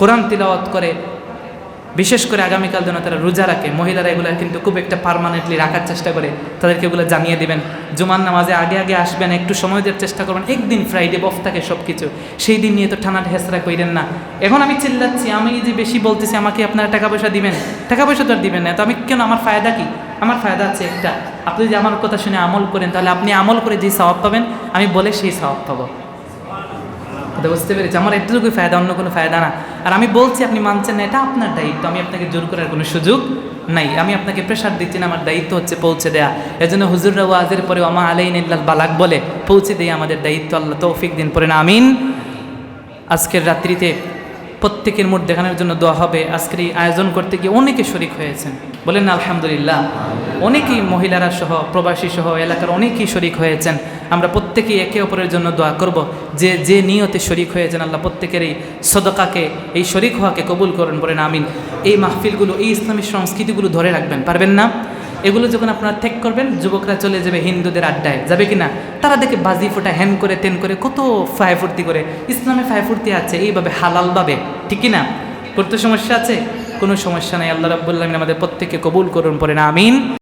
কোরআন তিলাওয়াত করে, বিশেষ করে আগামীকাল যেন তারা রোজা রাখে। মহিলারা এগুলো কিন্তু খুব একটা পার্মানেন্টলি রাখার চেষ্টা করে, তাদেরকে এগুলো জানিয়ে দিবেন। জুমার নামাজে আগে আগে আসবেন, একটু সময় দেওয়ার চেষ্টা করবেন। একদিন ফ্রাইডে অফ থাকে সব কিছু, সেই দিন নিয়ে তো ঠানাট হেসরা কইরেন না। এখন আমি চিল্লাচ্ছি, আমি যে বেশি বলতেছি, আমাকে আপনারা টাকা পয়সা দিবেন? টাকা পয়সা তো আর দিবেন না, তো আমি কেন? আমার ফায়দা কি? আমার ফায়দা আছে একটা, আপনি যদি আমার কথা শুনে আমল করেন তাহলে আপনি আমল করে যে সওয়াব পাবেন আমি বলে সেই সওয়াব পাবো। বুঝতে পেরেছি? আমার এতটুকু ফায়দা, অন্য কোনো ফায়দা না। আর আমি বলছি আপনি মানছেন না, এটা আপনার দায়িত্ব, আমি আপনাকে জোর করার কোনো সুযোগ নাই। আমি আপনাকে প্রেশার দিচ্ছি না, আমার দায়িত্ব হচ্ছে পৌঁছে দেয়া। এজন্য হুজুররা ওয়াজের পরে ওমা আলাইনা ইল্লাল বালাগ বলে পৌঁছে দেয়া আমাদের দায়িত্ব। আল্লাহ তৌফিক দিন, পড়েন আমিন। আজকের রাত্রিতে প্রত্যেকের মুখ দেখানোর জন্য দোয়া হবে। আজকের এই আয়োজন করতে গিয়ে অনেকে শরিক হয়েছেন, বলেন না আলহামদুলিল্লাহ। অনেকেই মহিলারা সহ, প্রবাসী সহ এলাকার অনেকেই শরিক হয়েছেন। আমরা প্রত্যেকেই একে অপরের জন্য দোয়া করব। যে যে নিয়তে শরিক হয়েছেন আল্লাহ প্রত্যেকের এই সদকাকে, এই শরিক হওয়াকে কবুল করেন, বলেন আমিন। এই মাহফিলগুলো, এই ইসলামী সংস্কৃতিগুলো ধরে রাখবেন, পারবেন না? এগুলো যখন আপনারা ত্যাগ করবেন, যুবকরা চলে যাবে হিন্দুদের আড্ডায়, যাবে কি না? তারা দেখে বাজি ফোটা, হ্যান করে তেন করে, কত ফায়ফুর্তি করে। ইসলামে ফায়ফুর্তি আছে এইভাবে হালালভাবে, ঠিক কি না? করতে সমস্যা আছে? কোনো সমস্যা নেই। আল্লাহ রাব্বুল আলামিন আমাদের প্রত্যেককে কবুল করুন, পড়েন আমিন।